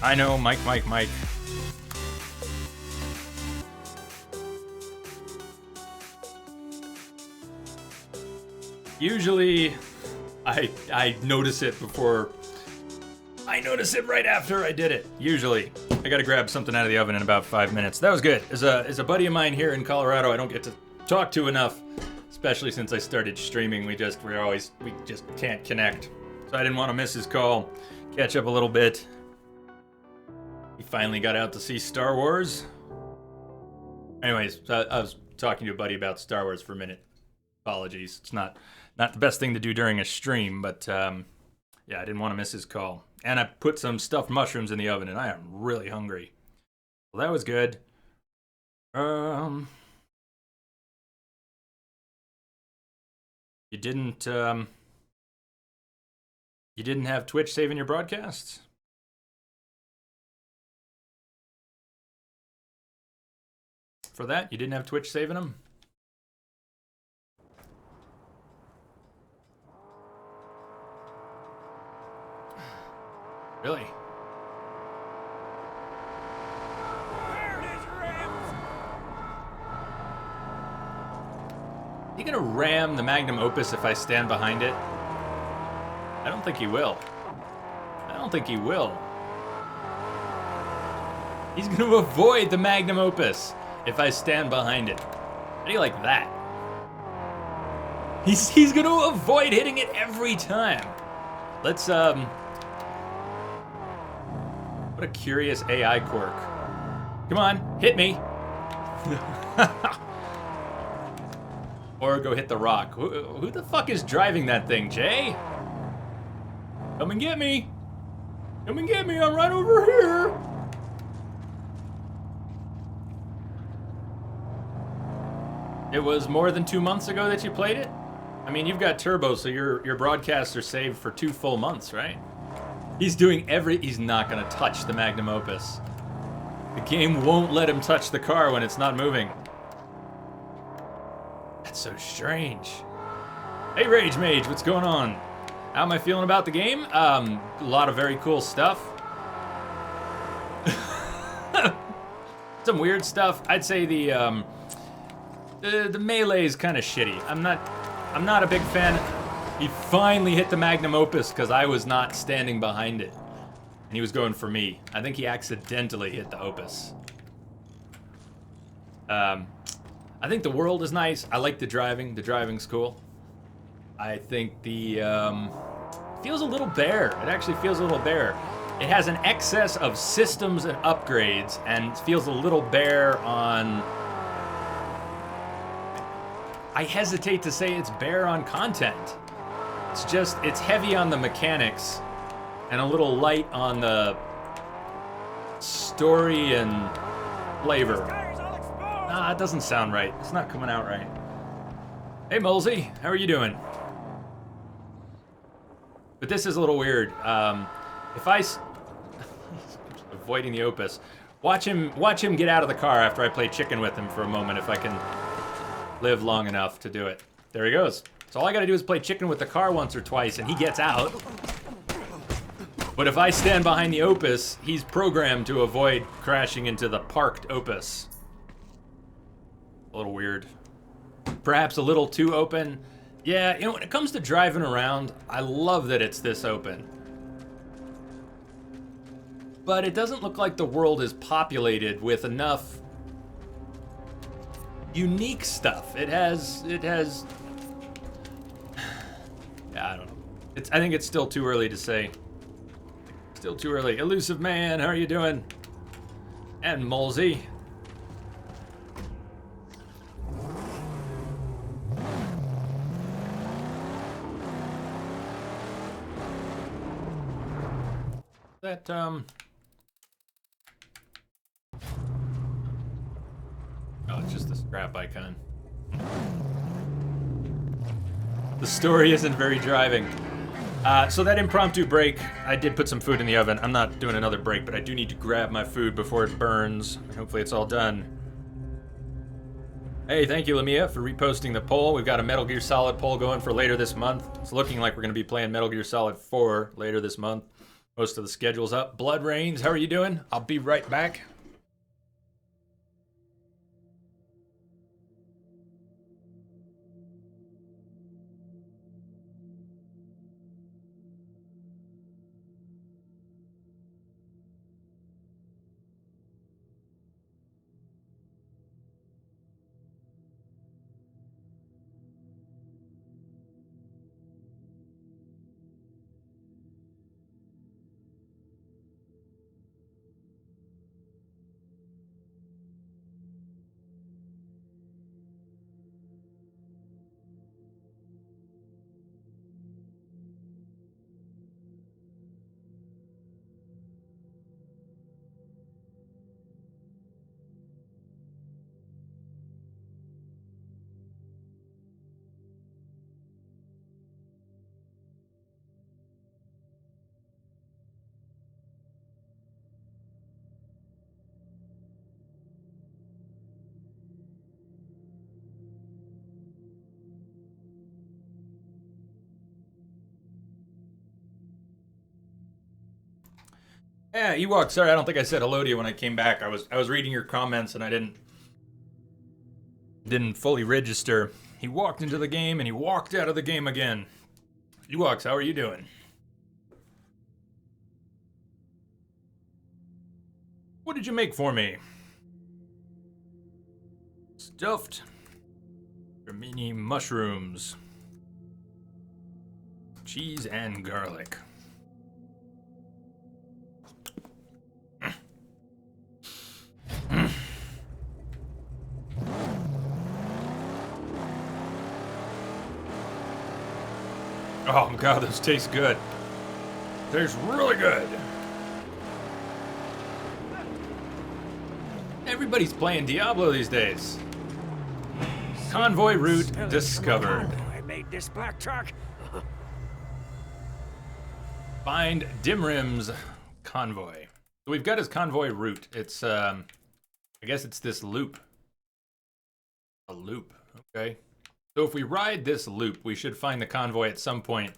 I know, Mike. Usually, I notice it before. I notice it right after I did it. Usually, I gotta grab something out of the oven in about 5 minutes. That was good. As a buddy of mine here in Colorado, I don't get to talk to enough, especially since I started streaming. We just can't connect. So I didn't want to miss his call. Catch up a little bit. He finally got out to see Star Wars. Anyways, I was talking to a buddy about Star Wars for a minute. Apologies. It's not the best thing to do during a stream, but yeah, I didn't want to miss his call. And I put some stuffed mushrooms in the oven, and I am really hungry. Well, that was good. You didn't have Twitch saving your broadcasts? For that, you didn't have Twitch saving them? Really? You gonna ram the Magnum Opus if I stand behind it? I don't think he will. He's gonna avoid the Magnum Opus if I stand behind it. How do you like that? He's gonna avoid hitting it every time. Let's What a curious AI quirk. Come on, hit me. Or go hit the rock. Who the fuck is driving that thing, Jay? Come and get me. I'm right over here. It was more than 2 months ago that you played it? I mean, you've got Turbo, so your broadcasts are saved for 2 full months, right? He's not gonna touch the Magnum Opus. The game won't let him touch the car when it's not moving. That's so strange. Hey Rage Mage, what's going on? How am I feeling about the game? A lot of very cool stuff. Some weird stuff. I'd say the melee is kind of shitty. I'm not a big fan. He finally hit the Magnum Opus because I was not standing behind it. And he was going for me. I think he accidentally hit the Opus. I think the world is nice. I like the driving. The driving's cool. I think the feels a little bare. It actually feels a little bare. It has an excess of systems and upgrades, and feels a little bare on. I hesitate to say it's bare on content. It's heavy on the mechanics, and a little light on the story and flavor. Nah, it doesn't sound right. It's not coming out right. Hey, Molesy, how are you doing? But this is a little weird. If I avoiding the Opus, watch him get out of the car after I play chicken with him for a moment. If I can live long enough to do it. There he goes. So all I gotta do is play chicken with the car once or twice, and he gets out. But if I stand behind the Opus, he's programmed to avoid crashing into the parked Opus. A little weird. Perhaps a little too open. Yeah, you know, when it comes to driving around, I love that it's this open. But it doesn't look like the world is populated with enough unique stuff. It has yeah, I don't know. I think it's still too early to say. Still too early. Elusive Man, how are you doing? And Molesy. That oh, it's just the scrap icon. The story isn't very driving. So that impromptu break, I did put some food in the oven. I'm not doing another break, but I do need to grab my food before it burns. Hopefully it's all done. Hey, thank you, Lamia, for reposting the poll. We've got a Metal Gear Solid poll going for later this month. It's looking like we're going to be playing Metal Gear Solid 4 later this month. Most of the schedule's up. Blood Rains, how are you doing? I'll be right back. Yeah, Ewok, sorry, I don't think I said hello to you when I came back. I was reading your comments and I didn't fully register. He walked into the game and he walked out of the game again. Ewoks, how are you doing? What did you make for me? Stuffed mini mushrooms. Cheese and garlic. Oh god, those taste good. Tastes really good. Everybody's playing Diablo these days. Convoy route discovered. I made this black truck. Find Dimrim's convoy. So we've got his convoy route. It's I guess it's this loop. A loop, okay. So if we ride this loop, we should find the convoy at some point.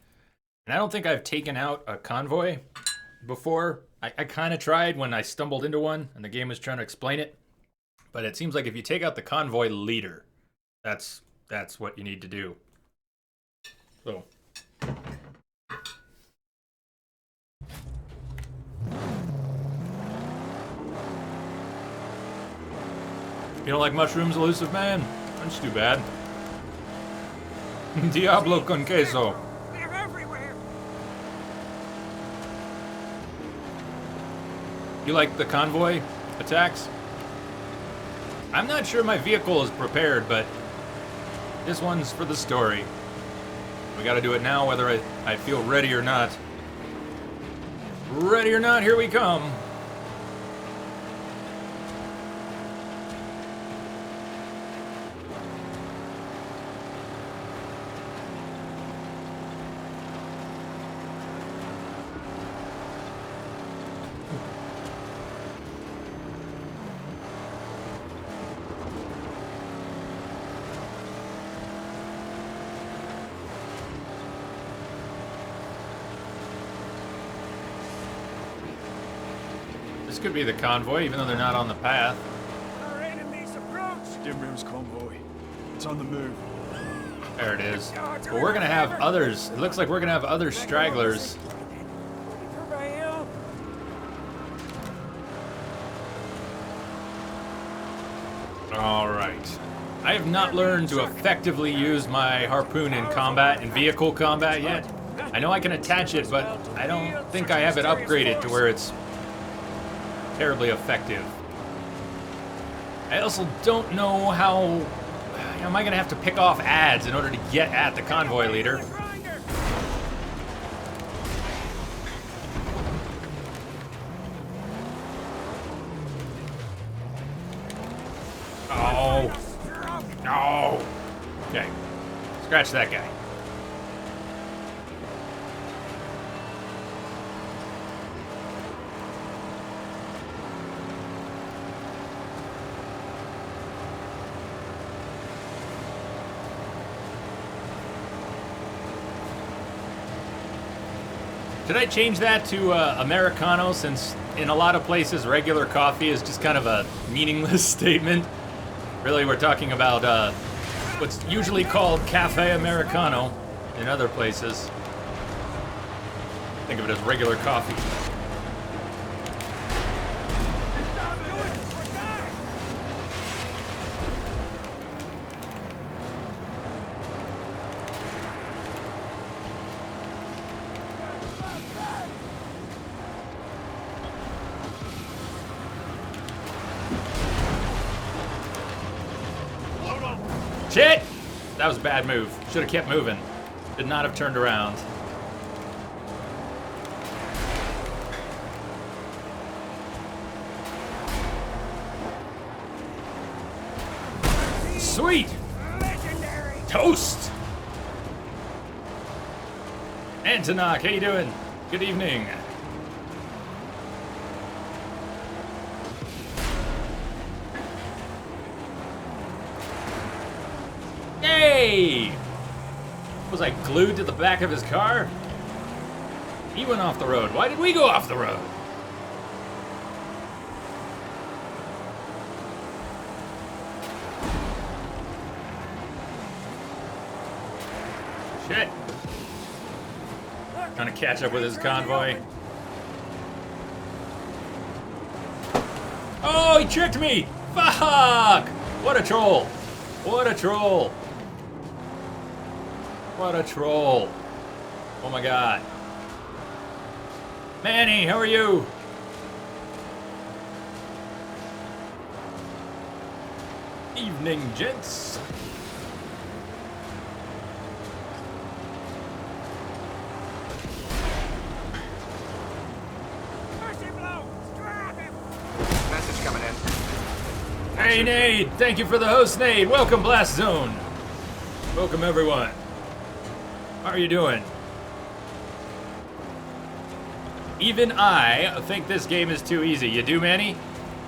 And I don't think I've taken out a convoy before. I kind of tried when I stumbled into one and the game was trying to explain it. But it seems like if you take out the convoy leader, that's what you need to do. So. You don't like mushrooms, elusive man? That's too bad. Diablo con queso. They're everywhere. You like the convoy attacks? I'm not sure my vehicle is prepared, but this one's for the story. We gotta do it now, whether I feel ready or not. Ready or not, here we come. This could be the convoy, even though they're not on the path. Our enemies approach. Dimrim's convoy. It's on the move. There it is. But we're gonna have others. It looks like we're gonna have other stragglers. For my help. All right. I have not learned to effectively use my harpoon in combat, in vehicle combat yet. I know I can attach it, but I don't think I have it upgraded to where it's terribly effective. I also don't know how... Am I gonna have to pick off ads in order to get at the convoy leader? Oh. No. Okay. Scratch that guy. Should I change that to Americano, since in a lot of places regular coffee is just kind of a meaningless statement? Really, we're talking about what's usually called Cafe Americano in other places. Think of it as regular coffee. Shit! That was a bad move. Should have kept moving. Did not have turned around. Sweet! Legendary. Toast! Antonok, how you doing? Good evening. Hey! Was I glued to the back of his car? He went off the road. Why did we go off the road? Shit. Trying to catch up with his convoy. Oh, he tricked me! Fuck! What a troll! What a troll! What a troll! Oh my god. Manny, how are you? Evening, gents. Mercy blow. Strap him. Message coming in. Hey, Nade! Thank you for the host, Nade. Welcome, Blast Zone. Welcome, everyone. How are you doing? Even I think this game is too easy. You do, Manny?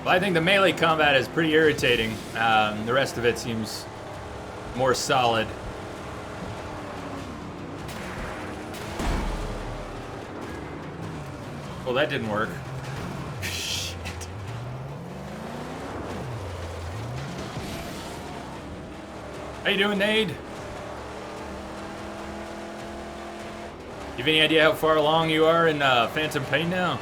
Well, I think the melee combat is pretty irritating. The rest of it seems more solid. Well, that didn't work. Shit. How you doing, Nade? You have any idea how far along you are in Phantom Pain now?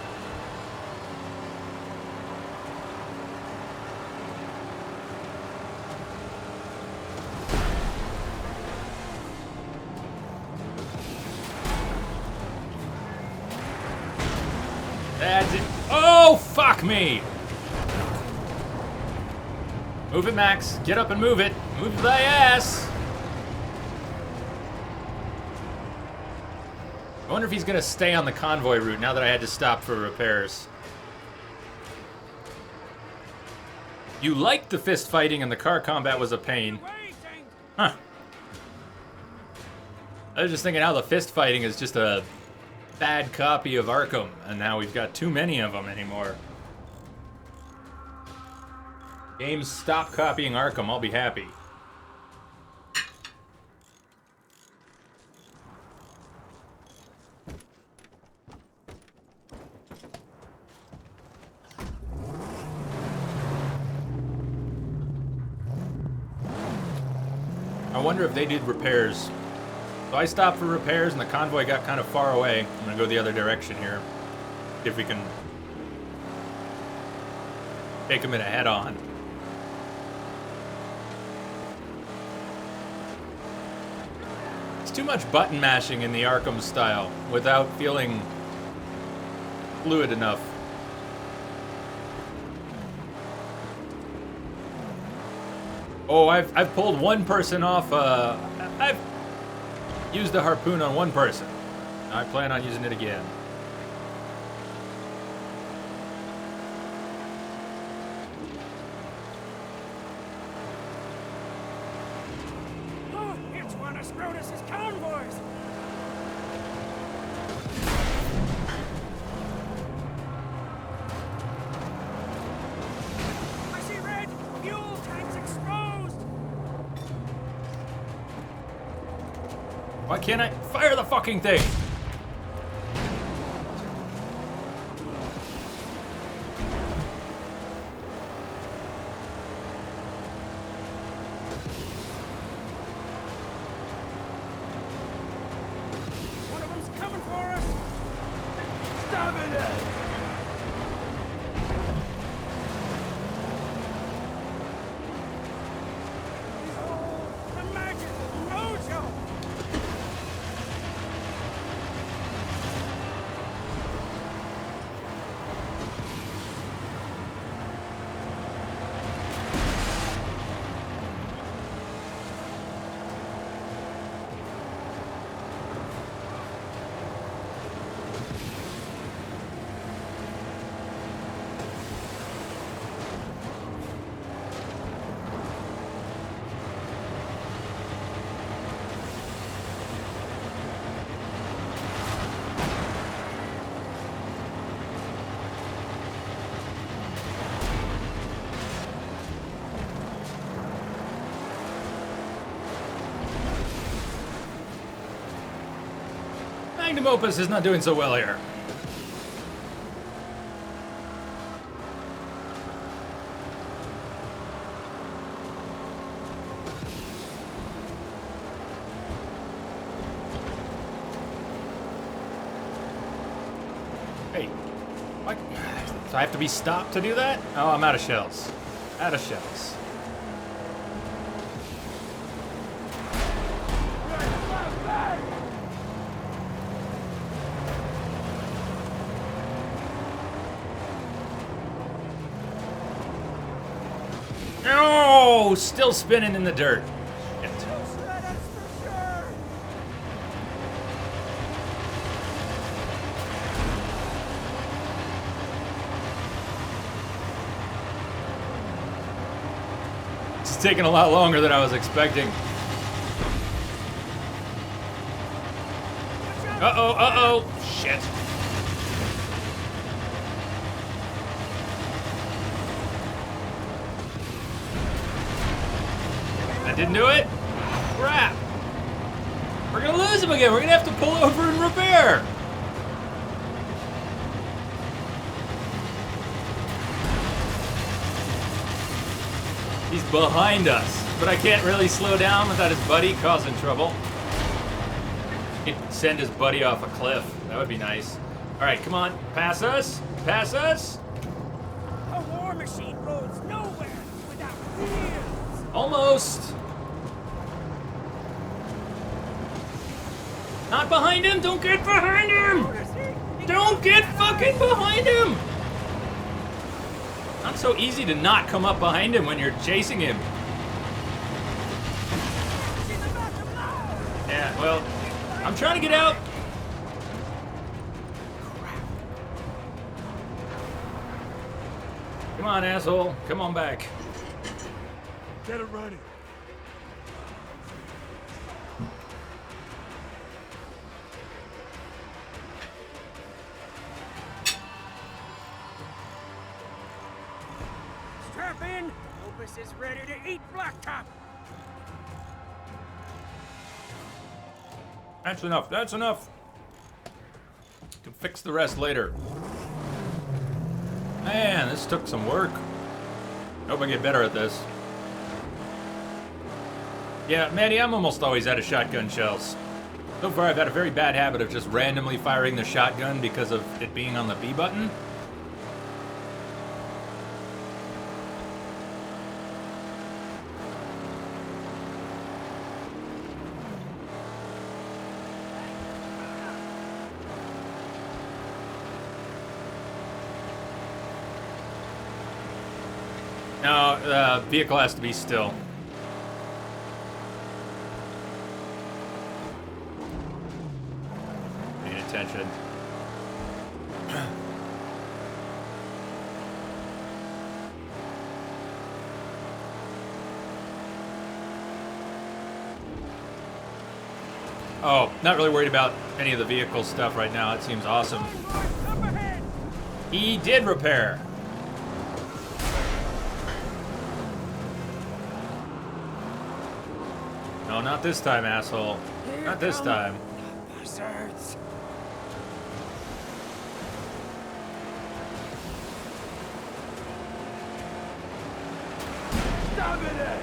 That's it. Oh, fuck me! Move it, Max. Get up and move it. Move thy ass! I wonder if he's gonna stay on the convoy route now that I had to stop for repairs. You liked the fist fighting and the car combat was a pain. Waiting. Huh. I was just thinking how the fist fighting is just a bad copy of Arkham, and now we've got too many of them anymore. Games, stop copying Arkham, I'll be happy. I wonder if they did repairs. So I stopped for repairs and the convoy got kind of far away. I'm gonna go the other direction here. See if we can take them in a head-on. It's too much button mashing in the Arkham style without feeling fluid enough. Oh, I've pulled one person off. I've used a harpoon on one person. I plan on using it again. Oh, it's one of Scrotus's convoys. I see red. Fuel tanks exposed. Why can't I fire the fucking thing? Stabbing it! Imagine Mojo! Magnum Opus is not doing so well here. Hey, what? So I have to be stopped to do that? Oh, I'm out of shells. Out of shells. No, still spinning in the dirt. Shit. Let us for sure! It's taking a lot longer than I was expecting. Uh-oh, uh-oh. Shit. That didn't do it? Crap. We're gonna lose him again. We're gonna have to pull over and repair. He's behind us, but I can't really slow down without his buddy causing trouble. He'd send his buddy off a cliff. That would be nice. All right, come on. Pass us. Pass us. A war machine goes nowhere without wheels! Almost. Not behind him. Don't get behind him. Don't get fucking behind him. Not so easy to not come up behind him when you're chasing him. She's about to blow! Yeah, well, I'm trying to get out. Come on, asshole. Come on back. Get it ready. Strap in! Opus is ready to eat blacktop! That's enough. That's enough. Can fix the rest later. Man, this took some work. Hope I get better at this. Yeah, Manny, I'm almost always out of shotgun shells. So far, I've had a very bad habit of just randomly firing the shotgun because of it being on the B button. No, the vehicle has to be still. Paying attention. Oh, not really worried about any of the vehicle stuff right now. It seems awesome. Up ahead! He did repair. No, not this time, asshole. Here Not this come time. the buzzards. Stabbing it!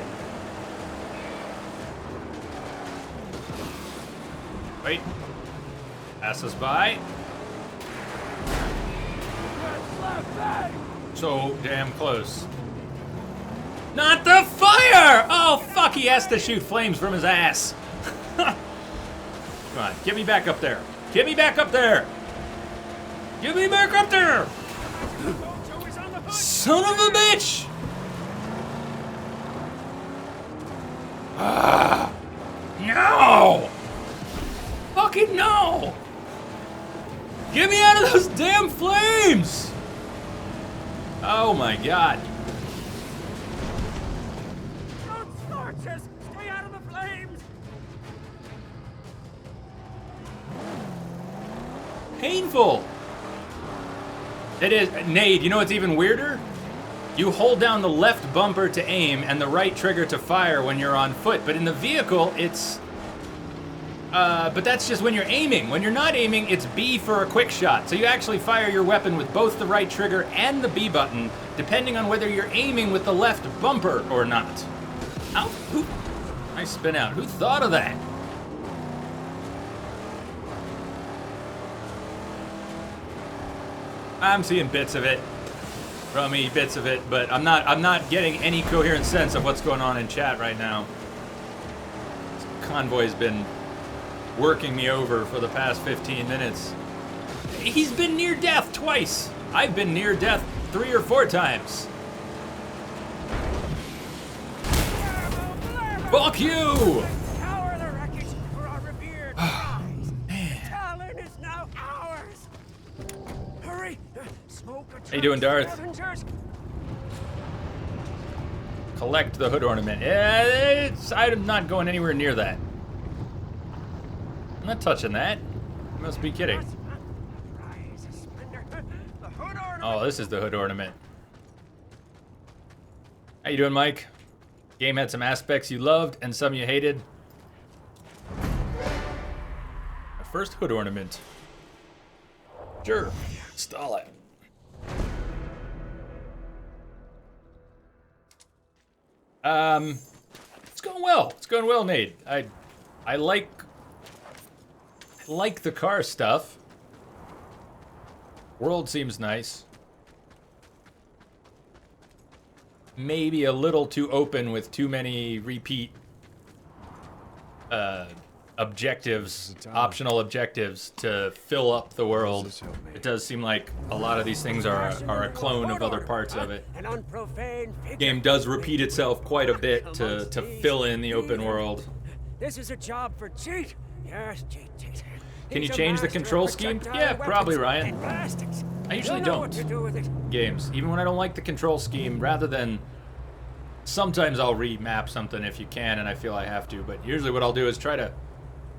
Wait. Pass us by. So damn close. Not the fire! Oh, fuck, he has to shoot flames from his ass. Come on, get me back up there. Get me back up there! Get me back up there! Son of a bitch! Ah! No! Fucking no! Get me out of those damn flames! Oh my god. Don't scorch us! Stay out of the flames! Painful! It is. Nade, you know what's even weirder? You hold down the left bumper to aim and the right trigger to fire when you're on foot, but in the vehicle, it's... but that's just when you're aiming. When you're not aiming, it's B for a quick shot. So you actually fire your weapon with both the right trigger and the B button, depending on whether you're aiming with the left bumper or not. Ow, who? Nice spin out. Who thought of that? I'm seeing bits of it. Rummy bits of it, but I'm not getting any coherent sense of what's going on in chat right now. This convoy's been working me over for the past 15 minutes. He's been near death twice. I've been near death 3 or 4 times. Fuck you! Tower the wreckage for our revered prize. Talon is now ours. Hurry! Smoke a How you doing, Darth? Scavengers. Collect the hood ornament. Yeah, I'm not going anywhere near that. I'm not touching that. You must be kidding. Prize of splendor. The hood ornament. Oh, this is the hood ornament. How you doing, Mike? Game had some aspects you loved and some you hated. My first hood ornament. Sure, install it. It's going well. It's going well, Nate. I like the car stuff. World seems nice. Maybe a little too open with too many repeat objectives, optional objectives to fill up the world. It does seem like a lot of these things are a clone of other parts of it. An unprofane figure. Game does repeat itself quite a bit to fill in the open world. This is a job for Cheat. Yes, Cheat. Can you He's a change the master of control scheme? projectile Yeah, probably, weapons Ryan. and plastics. I usually You'll know what don't. to do with it. Games, even when I don't like the control scheme, rather than sometimes I'll remap something if you can and I feel I have to, but usually what I'll do is try to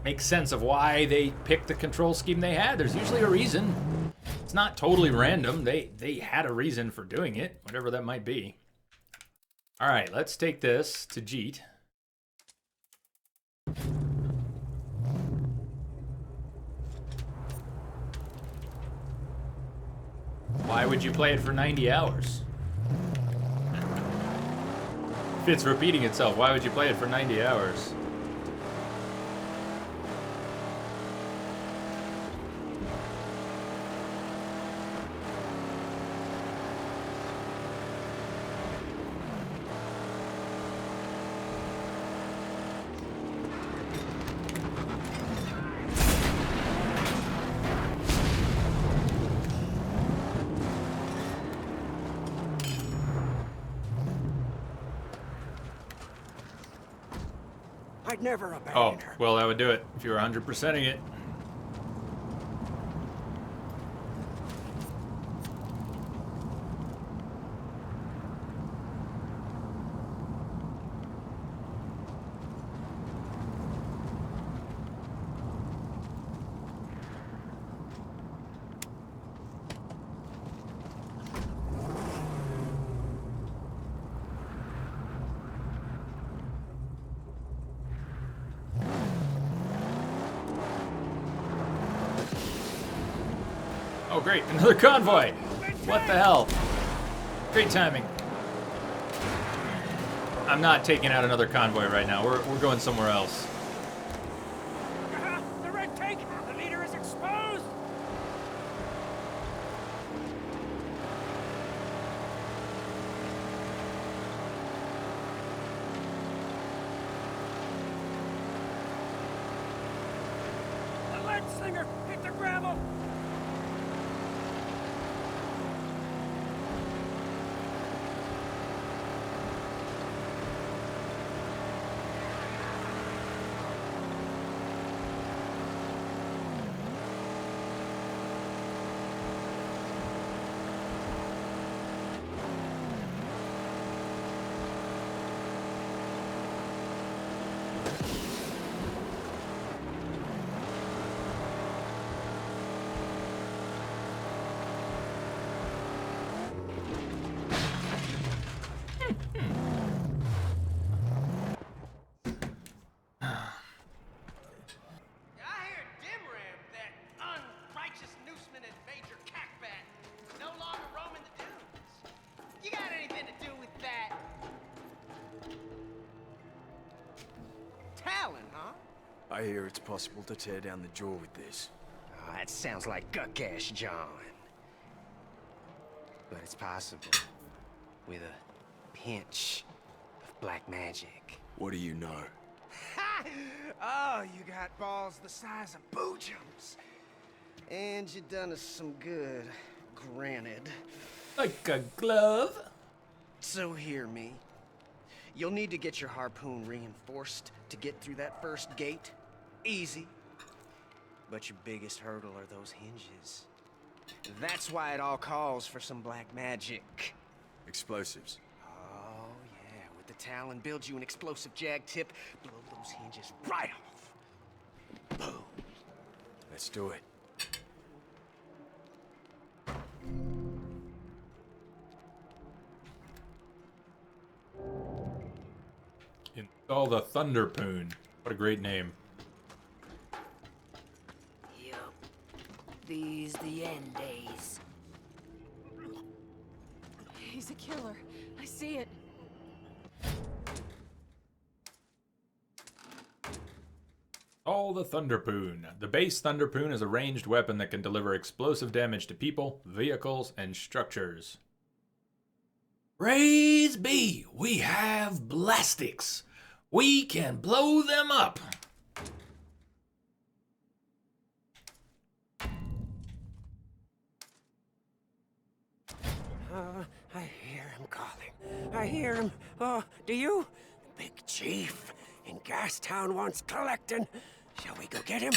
make sense of why they picked the control scheme they had. There's usually a reason. It's not totally random. They had a reason for doing it, whatever that might be. All right, let's take this to Jeet. Why would you play it for 90 hours? If it's repeating itself, why would you play it for 90 hours? I'd never Oh, abandon her. well, that would do it if you were 100%ing it. Oh, great, another convoy. What the hell? Great timing. I'm not taking out another convoy right now. We're going somewhere else. The red tank! The leader is exposed! Gunslinger, hit the gravel! I hear Dimram, that unrighteous newsman and Major Cackbat, no longer roaming the dunes. You got anything to do with that? Talon, huh? I hear it's possible to tear down the jaw with this. Oh, that sounds like Guckash John. But it's possible. With a pinch of black magic. What do you know? Oh, you got balls the size of boojums. And you done us some good, granted. Like a glove. So hear me. You'll need to get your harpoon reinforced to get through that first gate. Easy. But your biggest hurdle are those hinges. That's why it all calls for some black magic. Explosives. Oh, yeah. With the Talon, build you an explosive jag tip, blow those hinges right off. Boom. Let's do it. Install the Thunderpoon. What a great name. Yup. These the end days. He's a killer. I see it. All the Thunderpoon. The base Thunderpoon is a ranged weapon that can deliver explosive damage to people, vehicles, and structures. Praise be, we have blastics. We can blow them up. I hear him calling. I hear him. Oh, do you? Big Chief in Gastown wants collecting. Shall we go get him?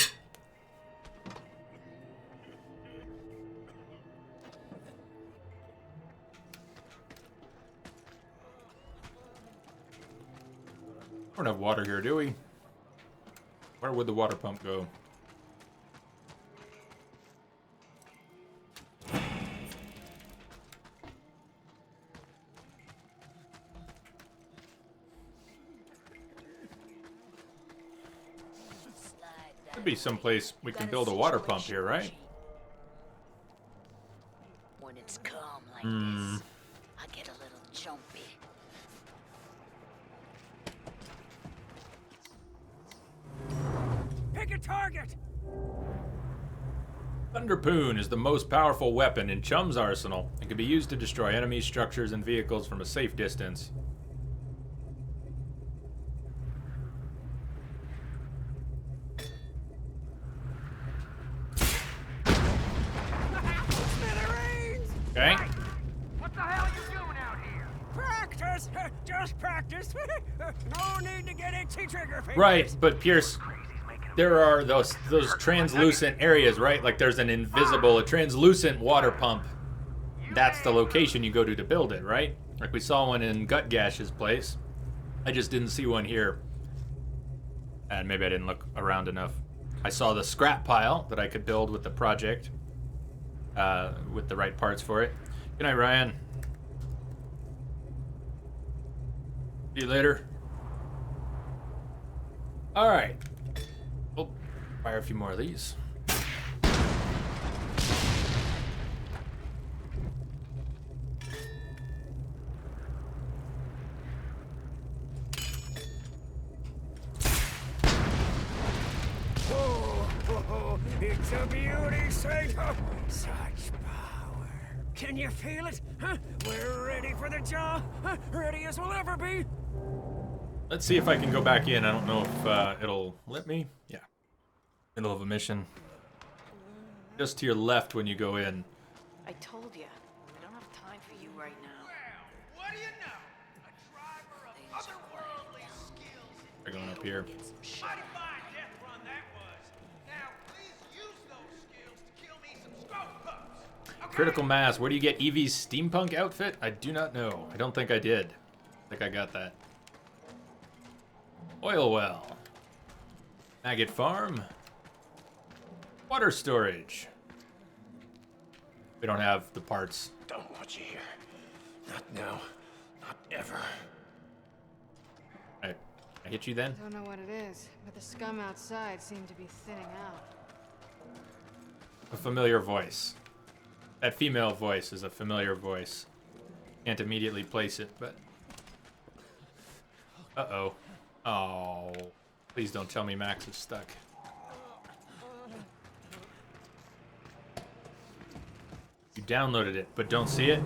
We don't have water here, do we? Where would the water pump go? Could be someplace we can build a water pump here, right? When it's calm like this, I get a little jumpy. Pick a target! Thunderpoon is the most powerful weapon in Chum's arsenal and can be used to destroy enemy structures and vehicles from a safe distance. Smithereens! Okay? What the hell are you doing out here? Practice! Just practice! No need to get itchy trigger fingers! Right, but Pierce, there are those translucent areas, right? Like there's a translucent water pump. That's the location you go to build it, right? Like we saw one in Gutgash's place. I just didn't see one here. And maybe I didn't look around enough. I saw the scrap pile that I could build with the project. With the right parts for it. Good night, Ryan. See you later. Alright. We'll fire a few more of these. Oh, it's a beauty, Saint. Oh, such power. Can you feel it? Huh? We're ready for the job. Huh? Ready as we'll ever be. Let's see if I can go back in. I don't know if it'll let me. Yeah. Middle of a mission. Just to your left when you go in. I told you, I don't have time for you right now. What do you know? A driver of otherworldly skills. We're going up here. Mighty fine death run that was. Now, please use those skills to kill me some stroke pups. Okay? Critical mass. Where do you get Evie's steampunk outfit? I do not know. I don't think I did. I think I got that. Oil well. Maggot farm. Water storage. We don't have the parts. Don't want you here. Not now. Not ever. I hit you then? Don't know what it is, but the scum outside seem to be thinning out. A familiar voice. That female voice is a familiar voice. Can't immediately place it, but... Uh-oh. Oh. Please don't tell me Max is stuck. You downloaded it, but don't see it?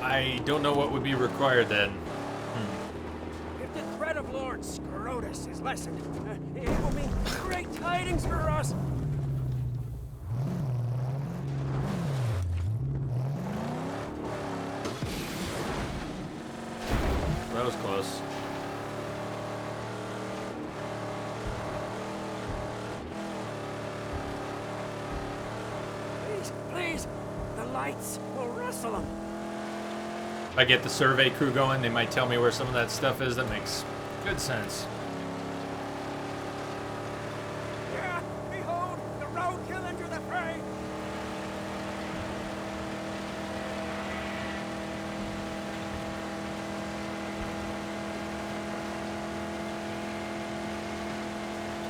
I don't know what would be required then. If the threat of Lord Scrotus is lessened, it will mean great tidings for us. That was close. Please, please, the lights will rustle them. If I get the survey crew going, they might tell me where some of that stuff is. That makes good sense. Yeah, behold, the roadkill enter the fray.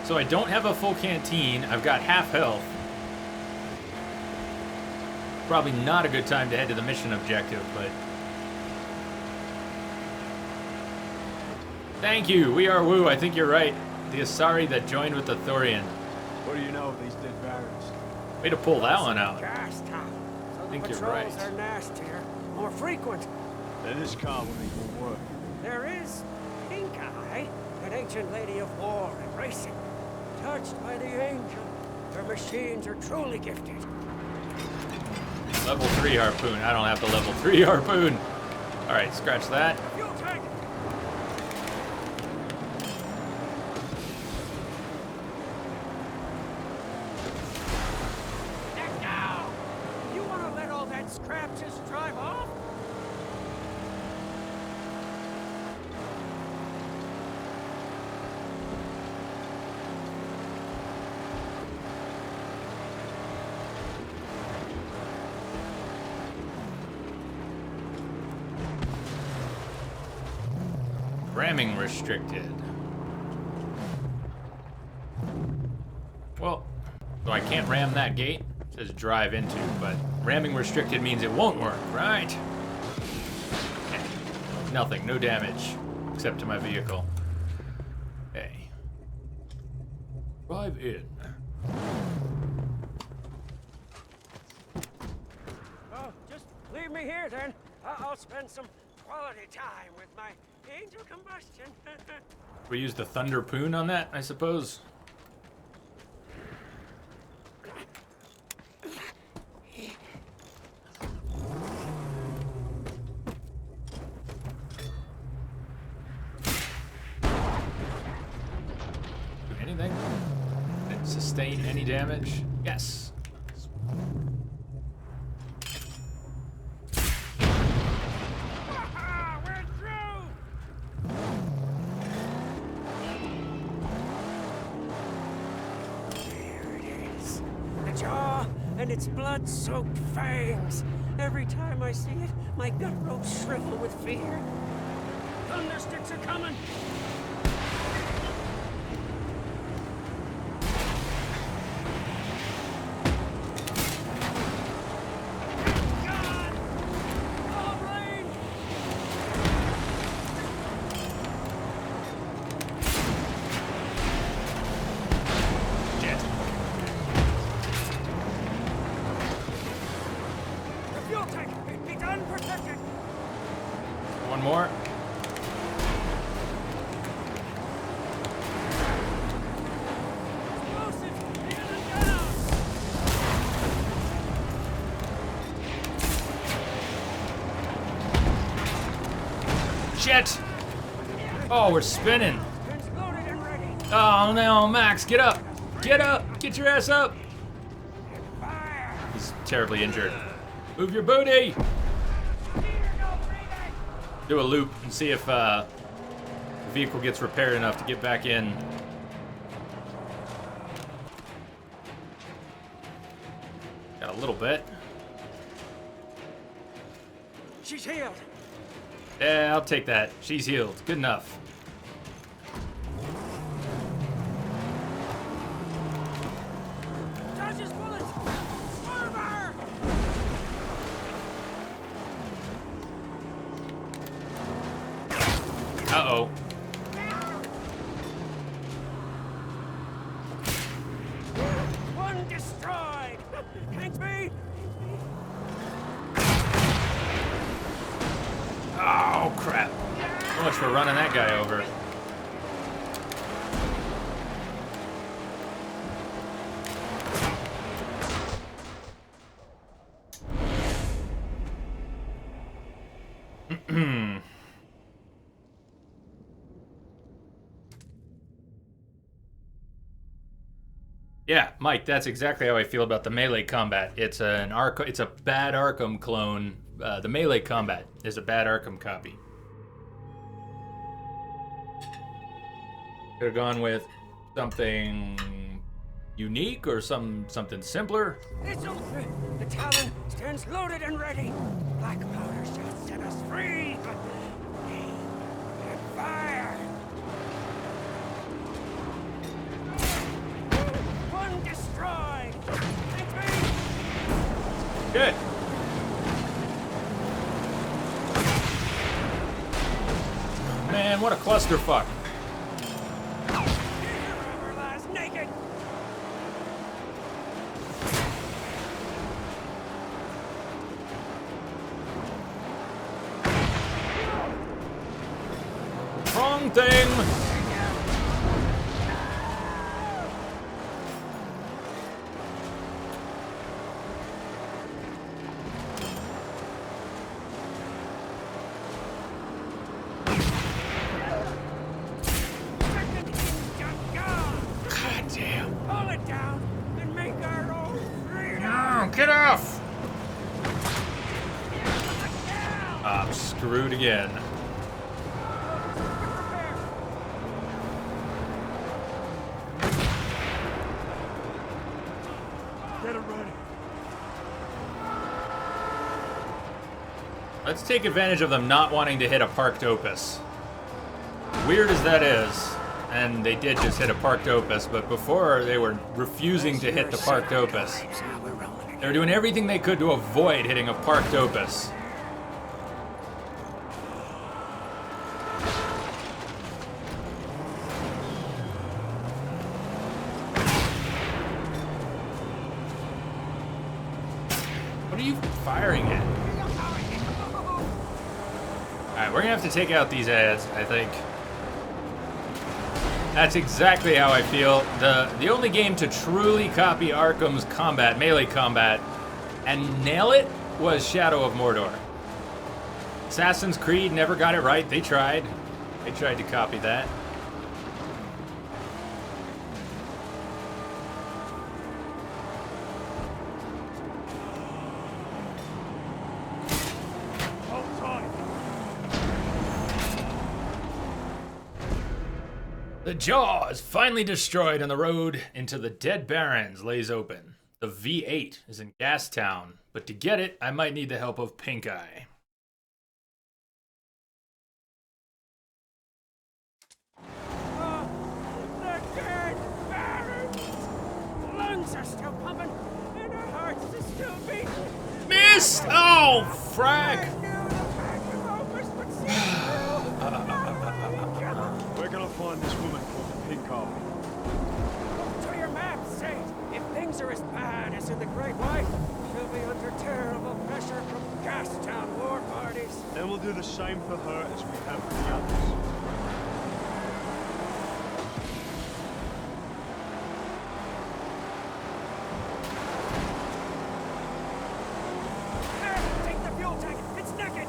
So I don't have a full canteen. I've got half health. Probably not a good time to head to the mission objective, but... Thank you, we are Woo. I think you're right. The Asari that joined with the Thorian. What do you know of these dead barons? Way to pull that one out. Gas town. So think the you're patrols right. are nastier, more frequent. Then this car will need more work. There is Pink Eye, an ancient lady of war and racing. Touched by the angel, her machines are truly gifted. Level 3 harpoon. I don't have the level 3 harpoon. Alright, scratch that. Fuel tank! Now! You want to let all that scrap just drive off? Ramming restricted. Well, so I can't ram that gate. It says drive into, but ramming restricted means it won't work, right? Okay. Nothing, no damage, except to my vehicle. Okay. Drive in. Oh, just leave me here then. I'll spend some quality time with my angel combustion. We use the Thunder Poon on that, I suppose. Do anything? Did it sustain any damage? Yes. Ah, we're through! There it is. The jaw and its blood-soaked fangs. Every time I see it, my gut ropes shrivel with fear. Thundersticks are coming! God! Oh, rain! Dead. The fuel tank! It's unprotected! One more. Shit! Oh, we're spinning. Guns loaded and ready. Oh no, Max, get up! Get up! Get your ass up! Fire. He's terribly injured. Move your booty! Do a loop and see if the vehicle gets repaired enough to get back in. Got a little bit. She's healed. Yeah, I'll take that. She's healed. Good enough. Dodge his bullets. Swerve her. Uh-oh. One destroyed. Can't be. Oh, crap. So much for running that guy over. Yeah, Mike, that's exactly how I feel about the melee combat. It's a bad Arkham clone. The melee combat is a bad Arkham copy. Could have gone with something unique or something simpler. It's over. The Talon stands loaded and ready. Black powder shall set us free. Aim and fire. One destroyed. Can't be. Good. Man, what a clusterfuck. Whoever lies naked. Wrong thing. Second instant gone. God damn. Pull it down and make our own freedom. Oh, get off. I'm screwed again. Get it ready. Let's take advantage of them not wanting to hit a parked Opus. Weird as that is, and they did just hit a parked Opus, but before they were refusing to hit the parked Opus. They were doing everything they could to avoid hitting a parked Opus. What are you firing at? Alright, we're gonna have to take out these ads, I think. That's exactly how I feel. The only game to truly copy Arkham's combat, melee combat, and nail it was Shadow of Mordor. Assassin's Creed never got it right. They tried. They tried to copy that. Hold tight. The jaw is finally destroyed and the road into the Dead Barrens lays open. The V8 is in Gastown, but to get it, I might need the help of Pink Eye. Oh, the dead Barons. Lungs are still pumping, and our hearts are still beating. Missed! Oh, frag! I knew the pack of Opus would see through. We're gonna find this woman called the Pink Eye. To your map, Saint. If things are as bad as in the Great White, she'll be under terrible pressure from Gastown war parties. Then we'll do the same for her as we have for the others. There, take the fuel tank. It's naked.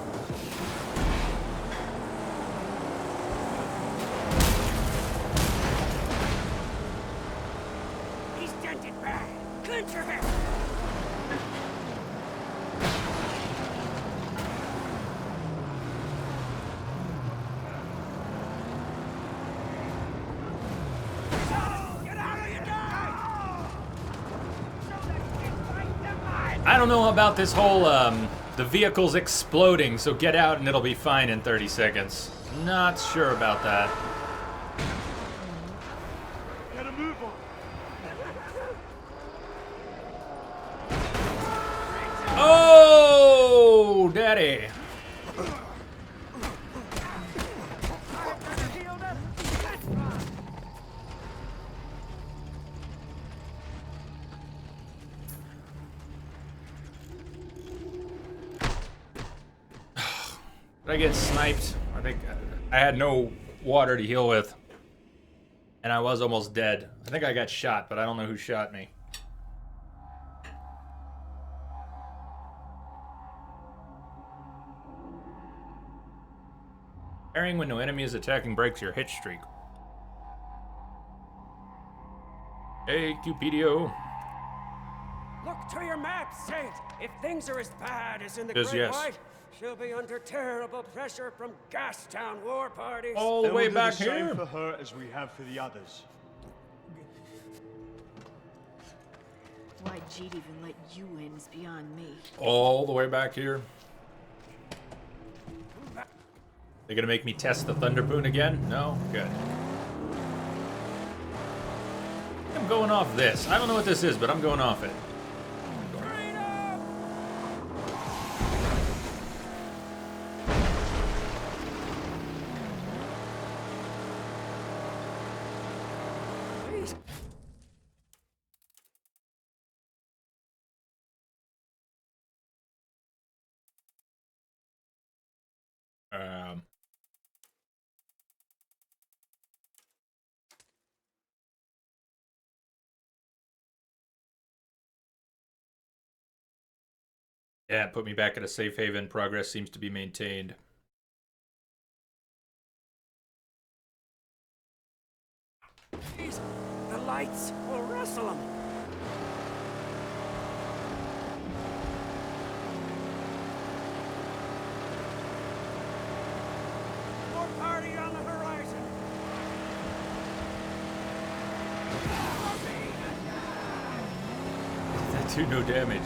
it bad. Clench your head. Get out of your die! I don't know about this whole, the vehicle's exploding, so get out and it'll be fine in 30 seconds. Not sure about that. Gotta move on. Oh, daddy. Did I get sniped? I think I had no water to heal with. And I was almost dead. I think I got shot, but I don't know who shot me. Parrying when no enemy is attacking breaks your hit streak. Hey, Cupidio. Look to your map, Saint. If things are as bad as in the Yes, Great yes. White, she'll be under terrible pressure from Gastown war parties. All the And way we'll do back the same here. for her as we have for the others. Why Jeet even let you in is beyond me. All the way back here. They gonna make me test the Thunderboon again? No? Good. I'm going off this. I don't know what this is, but I'm going off it. Please. Yeah, put me back at a safe haven. Progress seems to be maintained. Please. The lights will wrestle them. More party on the horizon. That do no damage.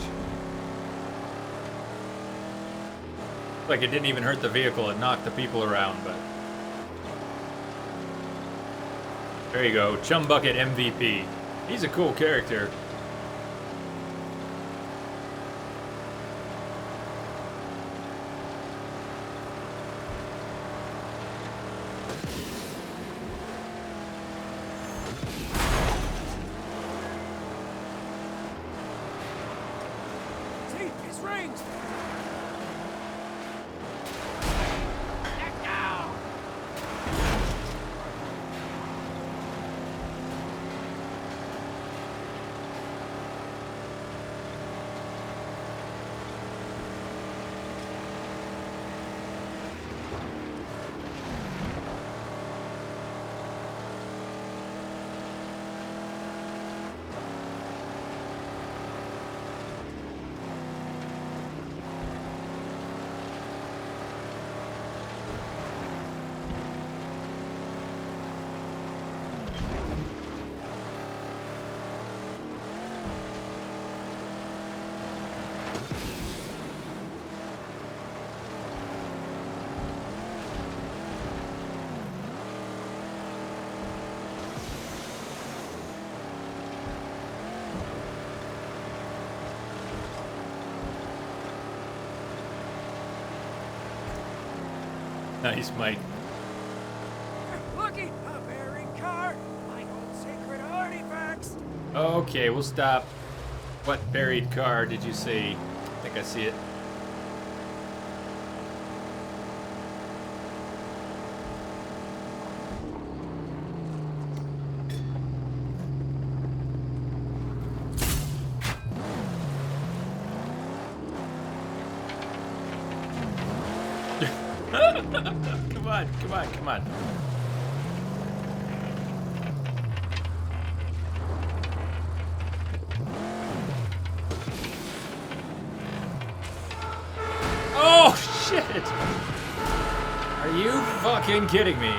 Like it didn't even hurt the vehicle, it knocked the people around, but... There you go, Chum Bucket MVP. He's a cool character. See, his rings. Nice, Mike. Looky, a bearing card. My old sacred artifacts. Okay, we'll stop. What buried car did you see? I think I see it. Come on, come on, come on. fucking kidding me?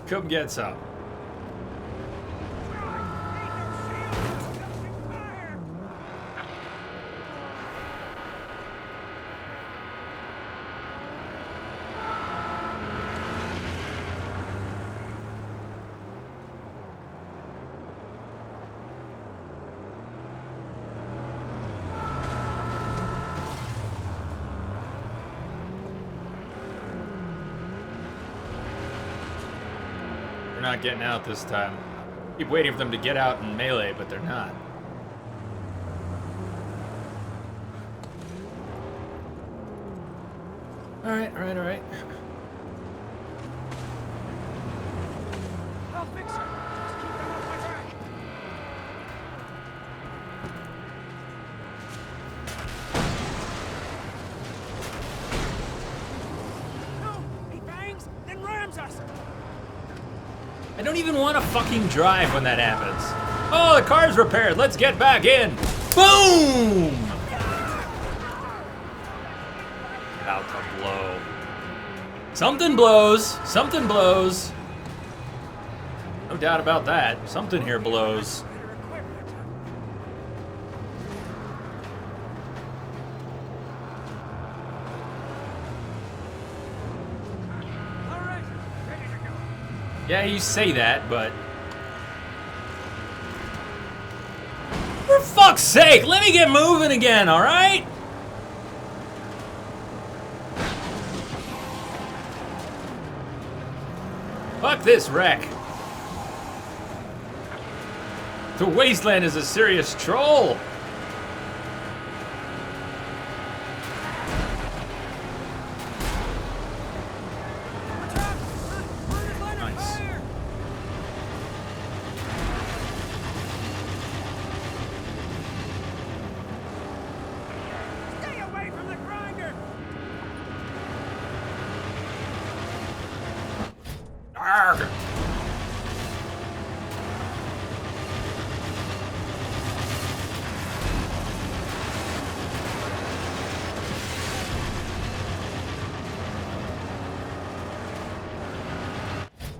Come get some. Not getting out this time. Keep waiting for them to get out in melee, but they're not. Alright. I'll fix it. Just keep them off my track. No, he bangs, then rams us. I don't even want to fucking drive when that happens. Oh, the car's repaired. Let's get back in. Boom! About to blow. Something blows. Something blows. No doubt about that. Something here blows. All right, ready to go. Yeah, you say that, but... For fuck's sake, let me get moving again, alright? Fuck this wreck. The wasteland is a serious troll. Nice. Stay away from the grinder. Arrgh.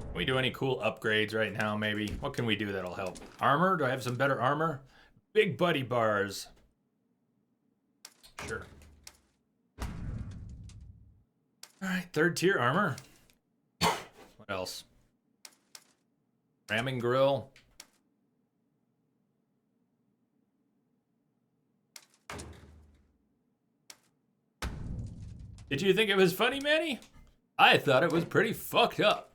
Can we do any cool upgrades right now, maybe? What can we do that'll help? Armor? Do I have some better armor? Big buddy bars. Sure. Alright, 3rd tier armor. What else? Ramming grill. Did you think it was funny, Manny? I thought it was pretty fucked up.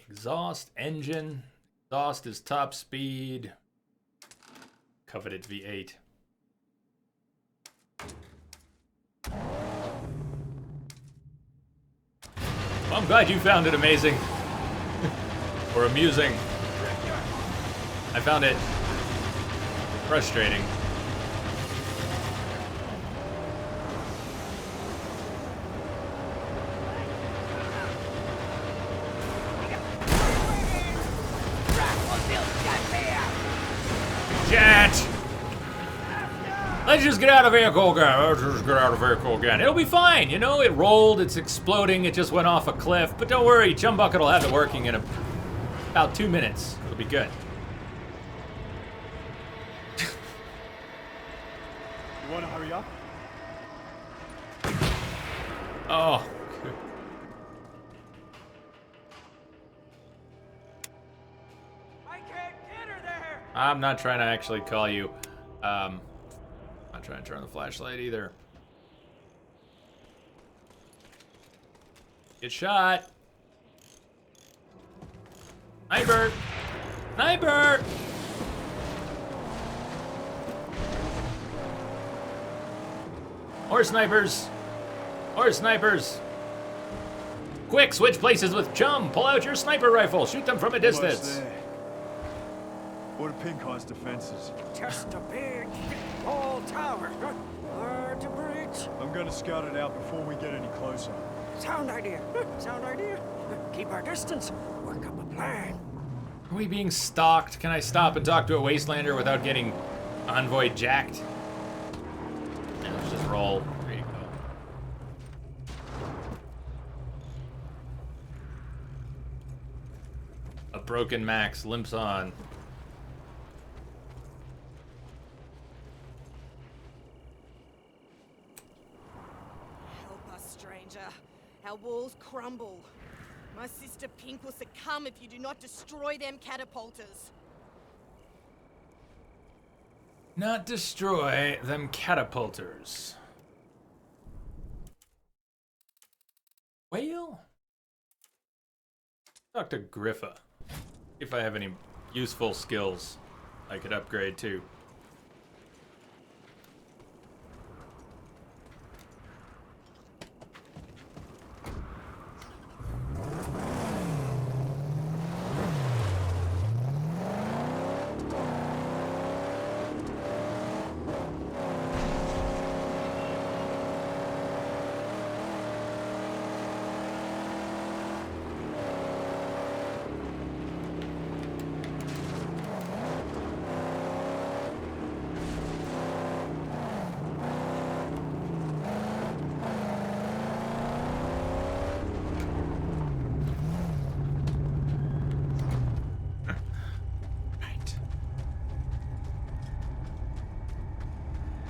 Exhaust, engine. Exhaust is top speed. Coveted V8. Well, I'm glad you found it amazing. Or amusing. I found it frustrating. Jet! Let's just get out of vehicle again. It'll be fine, you know? It rolled, it's exploding, it just went off a cliff. But don't worry, Chumbucket will have it working in about 2 minutes. It'll be good. You want to hurry up? Oh. I can't get her there. I'm not trying to actually call you. I'm not trying to turn on the flashlight either. Get shot. Sniper! Sniper! More snipers! More snipers! Quick, switch places with Chum! Pull out your sniper rifle! Shoot them from a distance! There. What are Pinkar's defenses? Just a big wall tower. Hard to breach. I'm gonna scout it out before we get any closer. Sound idea. Sound idea. Keep our distance. Work up a plan. Are we being stalked? Can I stop and talk to a Wastelander without getting Envoy jacked? Yeah, let's just roll. There you go. A broken Max limps on. Help us, stranger. Our walls crumble. My sister Pink will succumb if you do not destroy them catapulters. Not destroy them catapulters. Whale? Talk to Griffa. If I have any useful skills I could upgrade too.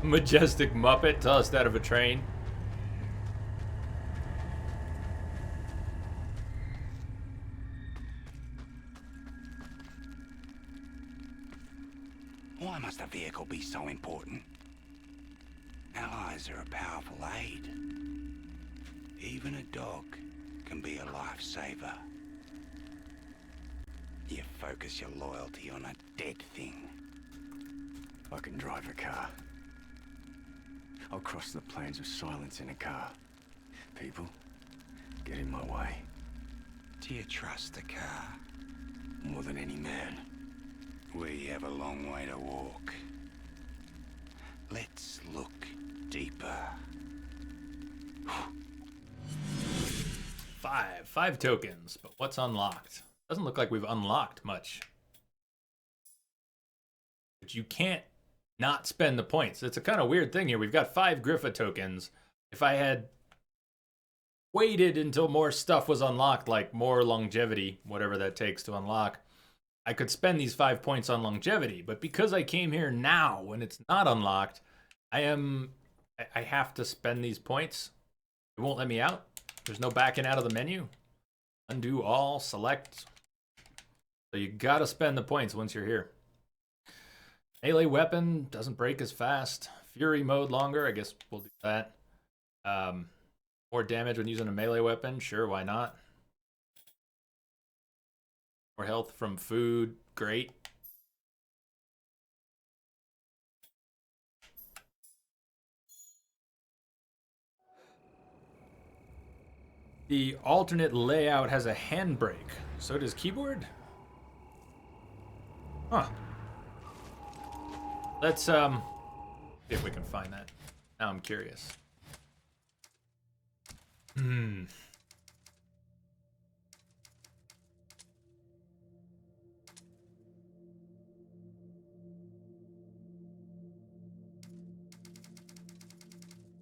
Majestic Muppet tossed out of a train. Why must a vehicle be so important? Allies are a powerful aid. Even a dog can be a lifesaver. You focus your loyalty on a dead thing. I can drive a car. I'll cross the plains of silence in a car. People get in my way. Do you trust the car? More than any man. We have a long way to walk. Let's look deeper. Five tokens, but what's unlocked? Doesn't look like we've unlocked much. But you can't not spend the points. It's a kind of weird thing here. We've got 5 Griffa tokens. If I had waited until more stuff was unlocked, like more longevity, whatever that takes to unlock, I could spend these 5 points on longevity. But because I came here now when it's not unlocked, I have to spend these points. It won't let me out. There's no backing out of the menu. Undo all, select. So you gotta spend the points once you're here. Melee weapon doesn't break as fast. Fury mode longer. I guess we'll do that. More damage when using a melee weapon. Sure, why not? More health from food. Great. The alternate layout has a handbrake. So does keyboard? Huh. Let's see if we can find that. Now I'm curious.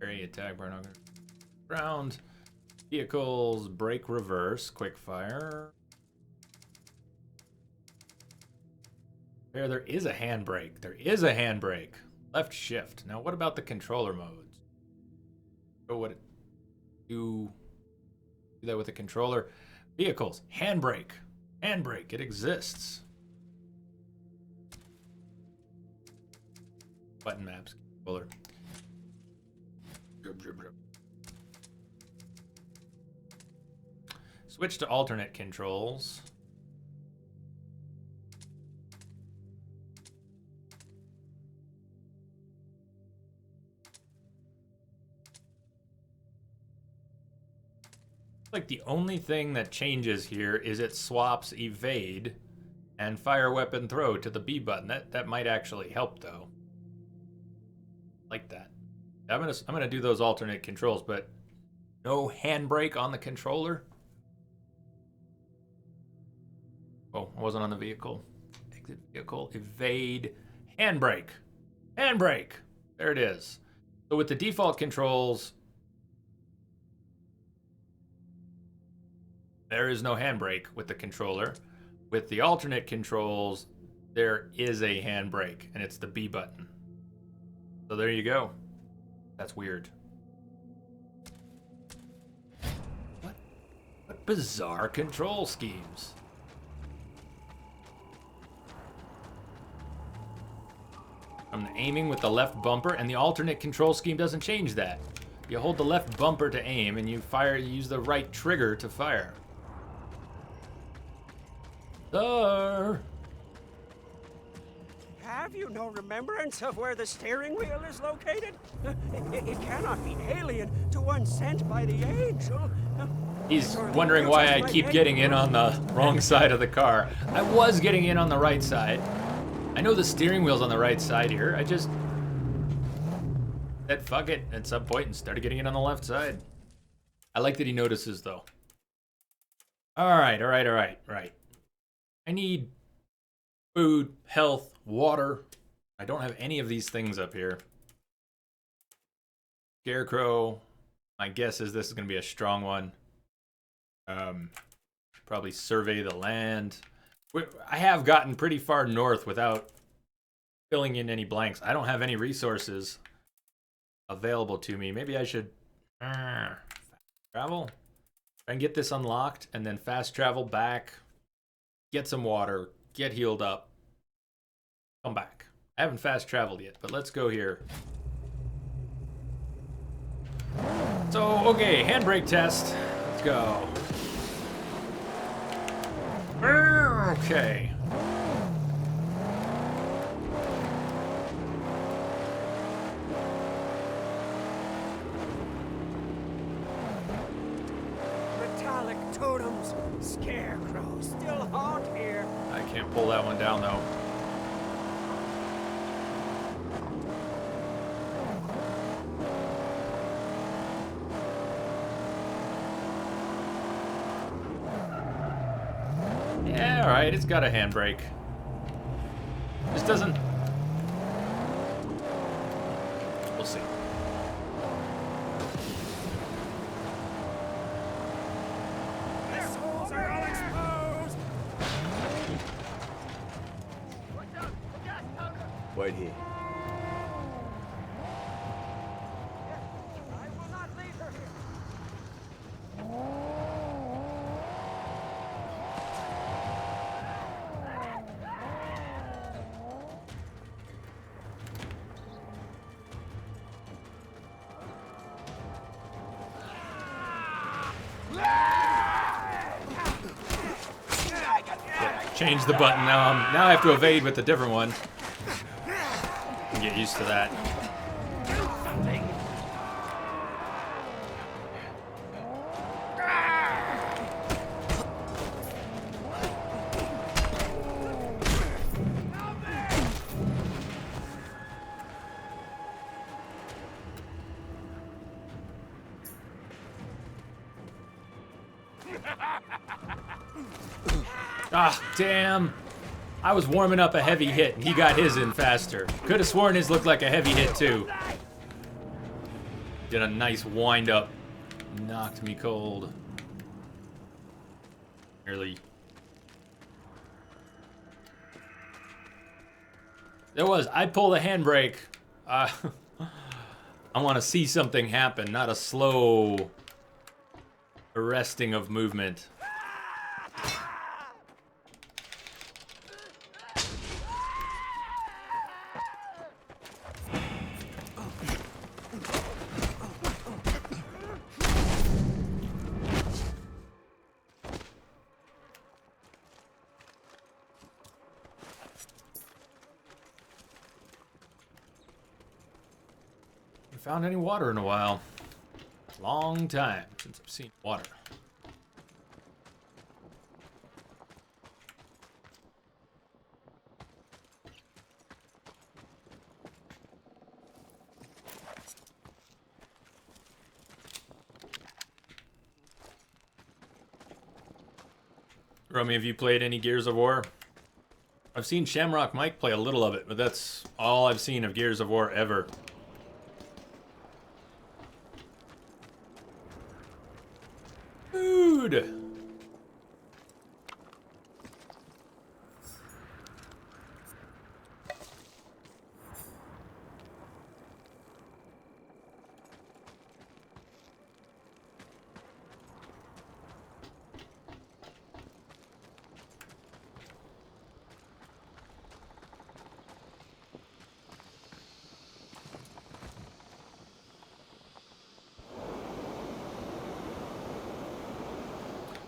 Parry, attack, burn on ground. Vehicles, brake, reverse, quick fire. There is a handbrake. There is a handbrake. Left shift. Now, what about the controller modes? Oh, what? Do that with the controller. Vehicles, handbrake. Handbrake. It exists. Button maps, controller. Switch to alternate controls. Like the only thing that changes here is it swaps evade and fire weapon throw to the B button. That might actually help though. Like that. I'm gonna do those alternate controls, but no handbrake on the controller. Oh, I wasn't on the vehicle. Exit vehicle. Evade. Handbrake. Handbrake. There it is. So with the default controls, there is no handbrake with the controller. With the alternate controls, there is a handbrake, and it's the B button. So there you go. That's weird. What bizarre control schemes. I'm aiming with the left bumper, and the alternate control scheme doesn't change that. You hold the left bumper to aim, and you use the right trigger to fire. Sir! Have you no remembrance of where the steering wheel is located? It cannot be alien to one sent by the angel. He's wondering why I keep getting in on the wrong side of the car. I was getting in on the right side. I know the steering wheel's on the right side here. I just said fuck it at some point and started getting in on the left side. I like that he notices though. Alright. I need food, health, water. I don't have any of these things up here. Scarecrow. My guess is this is going to be a strong one. Probably survey the land. I have gotten pretty far north without filling in any blanks. I don't have any resources available to me. Maybe I should travel. Try and get this unlocked and then fast travel back. Get some water. Get healed up. Come back. I haven't fast traveled yet, but let's go here. So, okay, handbrake test. Let's go. Okay. Metallic totems, scarecrows still haunt here. I can't pull that one down though. Yeah, alright, it's got a handbrake. Just doesn't... We'll see. Missiles are all exposed. Wait here. I will not leave her here. Change the button now. Now I have to evade with a different one. Get used to that. Ah, damn. I was warming up a heavy hit and he got his in faster. Could have sworn his looked like a heavy hit too. Did a nice wind up. Knocked me cold. Nearly. There was. I pull the handbrake. I want to see something happen, not a slow arresting of movement. Found any water in a while. Long time since I've seen water. Romy, have you played any Gears of War? I've seen Shamrock Mike play a little of it, but that's all I've seen of Gears of War ever. Food!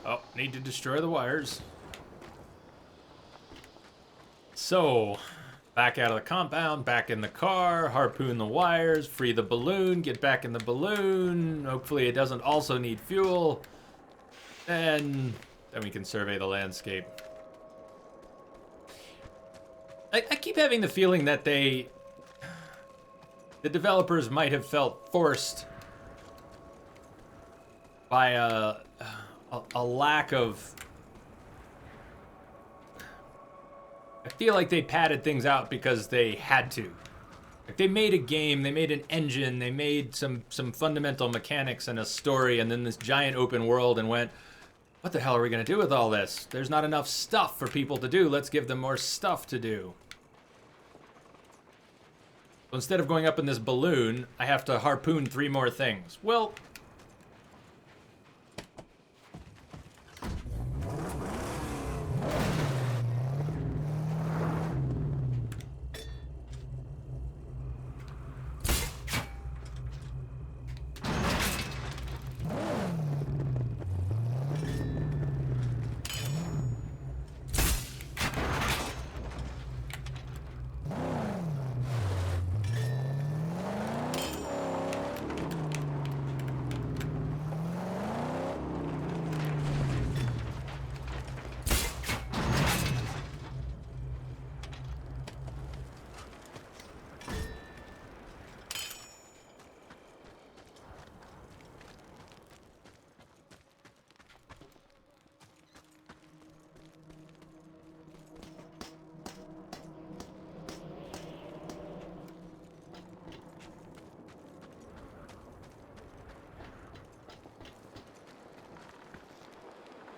Oh, need to destroy the wires. So, back out of the compound, back in the car, harpoon the wires, free the balloon, get back in the balloon. Hopefully it doesn't also need fuel. And then we can survey the landscape. I keep having the feeling that the developers might have felt forced by a lack of... I feel like they padded things out because they had to. Like they made a game, they made an engine, they made some fundamental mechanics and a story, and then this giant open world, and went, what the hell are we going to do with all this? There's not enough stuff for people to do. Let's give them more stuff to do. So instead of going up in this balloon, I have to harpoon 3 more things. Well...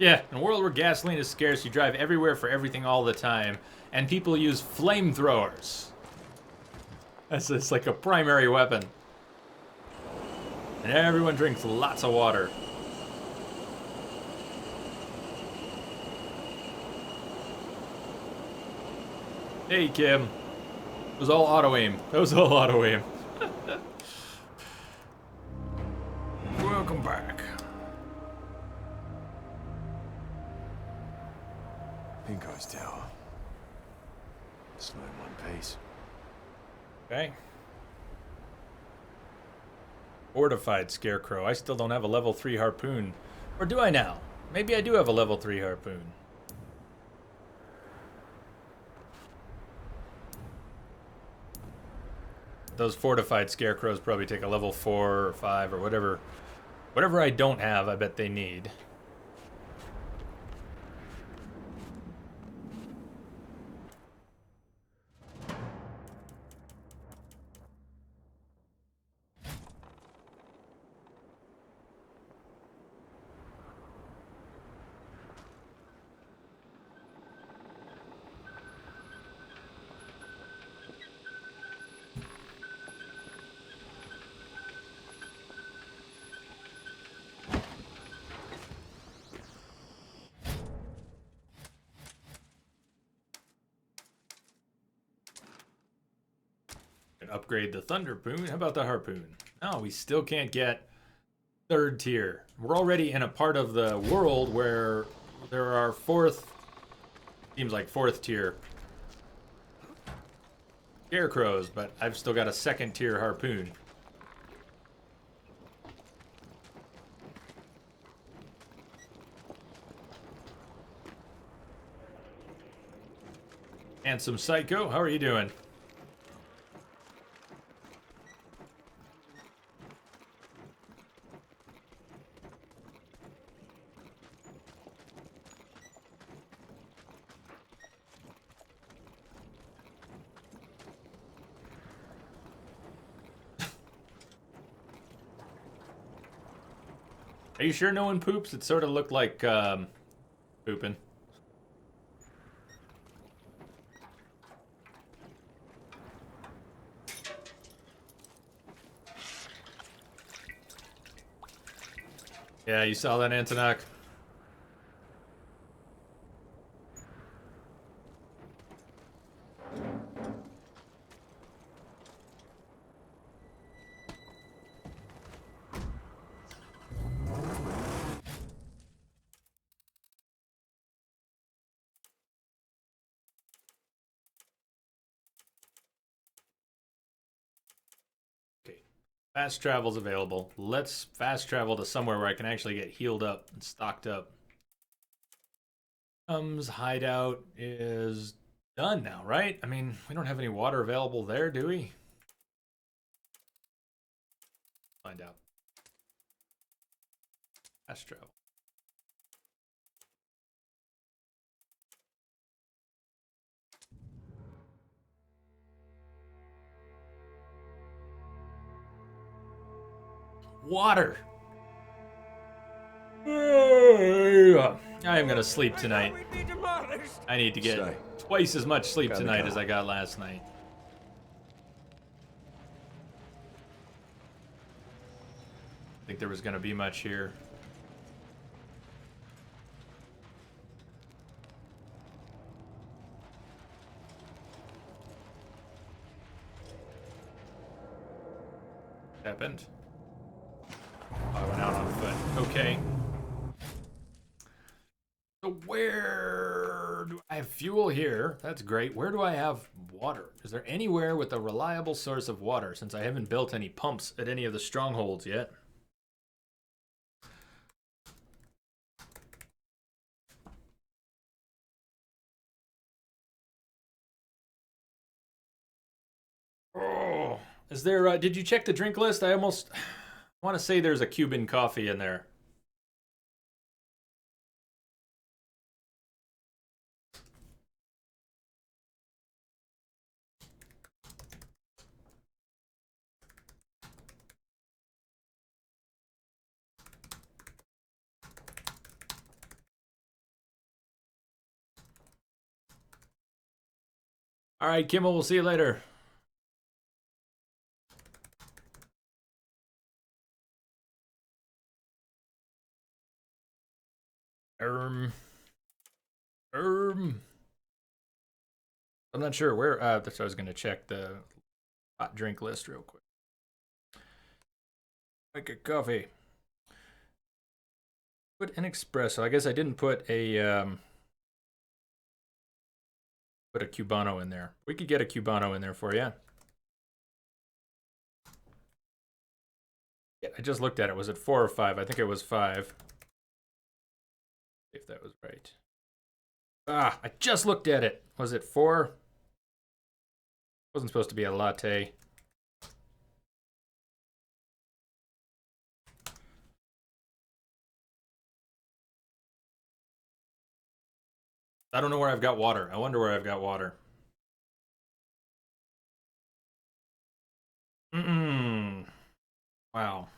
Yeah, in a world where gasoline is scarce, you drive everywhere for everything all the time, and people use flamethrowers. It's like a primary weapon. And everyone drinks lots of water. Hey, Kim. It was all auto-aim. That was all auto-aim. Welcome back. Pinko's tower. Slow in one piece. Okay. Fortified Scarecrow. I still don't have a level 3 harpoon. Or do I now? Maybe I do have a level 3 harpoon. Those fortified Scarecrows probably take a level 4 or 5 or whatever. Whatever I don't have, I bet they need. Upgrade the Thunderpoon. How about the Harpoon? No, we still can't get 3rd tier. We're already in a part of the world where there are 4th, seems like 4th tier Scarecrows, but I've still got a 2nd tier Harpoon. Handsome Psycho, how are you doing? Are you sure no one poops? It sort of looked like pooping. Yeah, you saw that, Antonok? Fast travel's available. Let's fast travel to somewhere where I can actually get healed up and stocked up. Hideout is done now, right? I mean, we don't have any water available there, do we? Find out. Fast travel. Water. I am gonna sleep tonight. I need to get twice as much sleep tonight as I got last night. I think there was gonna be much here. Happened. I went out on foot. Okay. So where do I have fuel here? That's great. Where do I have water? Is there anywhere with a reliable source of water, since I haven't built any pumps at any of the strongholds yet? Oh, is there, did you check the drink list? I almost want to say there's a Cuban coffee in there. All right, Kimmel, we'll see you later. I'm not sure where. That's what I was going to check the hot drink list real quick. Make a coffee. Put an espresso. I guess I didn't put a Cubano in there. We could get a Cubano in there for you. Yeah, I just looked at it. Was it 4 or 5? I think it was 5. If that was right. Ah, I just looked at it. Was it 4? Wasn't supposed to be a latte. I don't know where I've got water. I wonder where I've got water. Wow.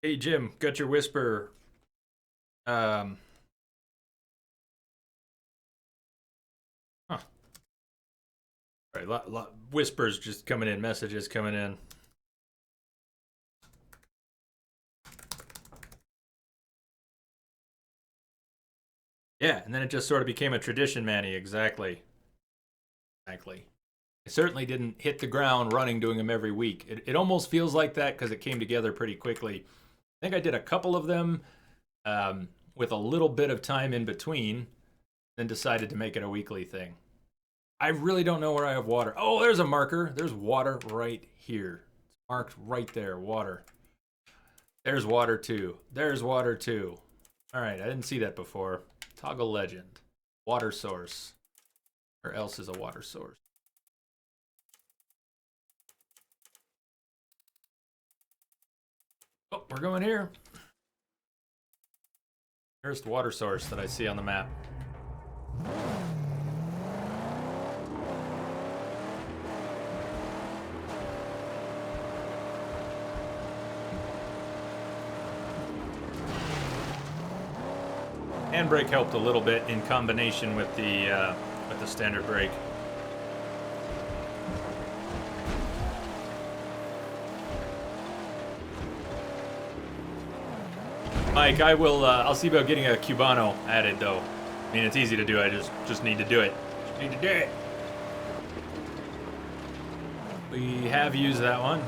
Hey Jim, got your whisper. Huh. All right, whispers just coming in, messages coming in. Yeah, and then it just sort of became a tradition, Manny. Exactly. Exactly. I certainly didn't hit the ground running doing them every week. It almost feels like that because it came together pretty quickly. I think I did a couple of them with a little bit of time in between, then decided to make it a weekly thing. I really don't know where I have water. Oh, there's a marker. There's water right here. It's marked right there, water. There's water too. There's water too. All right, I didn't see that before. Toggle legend. Water source. Where else is a water source? Oh, we're going here. Nearest water source that I see on the map. Handbrake helped a little bit in combination with the standard brake. Mike, I'll see about getting a Cubano added though. I mean, it's easy to do. I just need to do it. Just need to do it. We have used that one.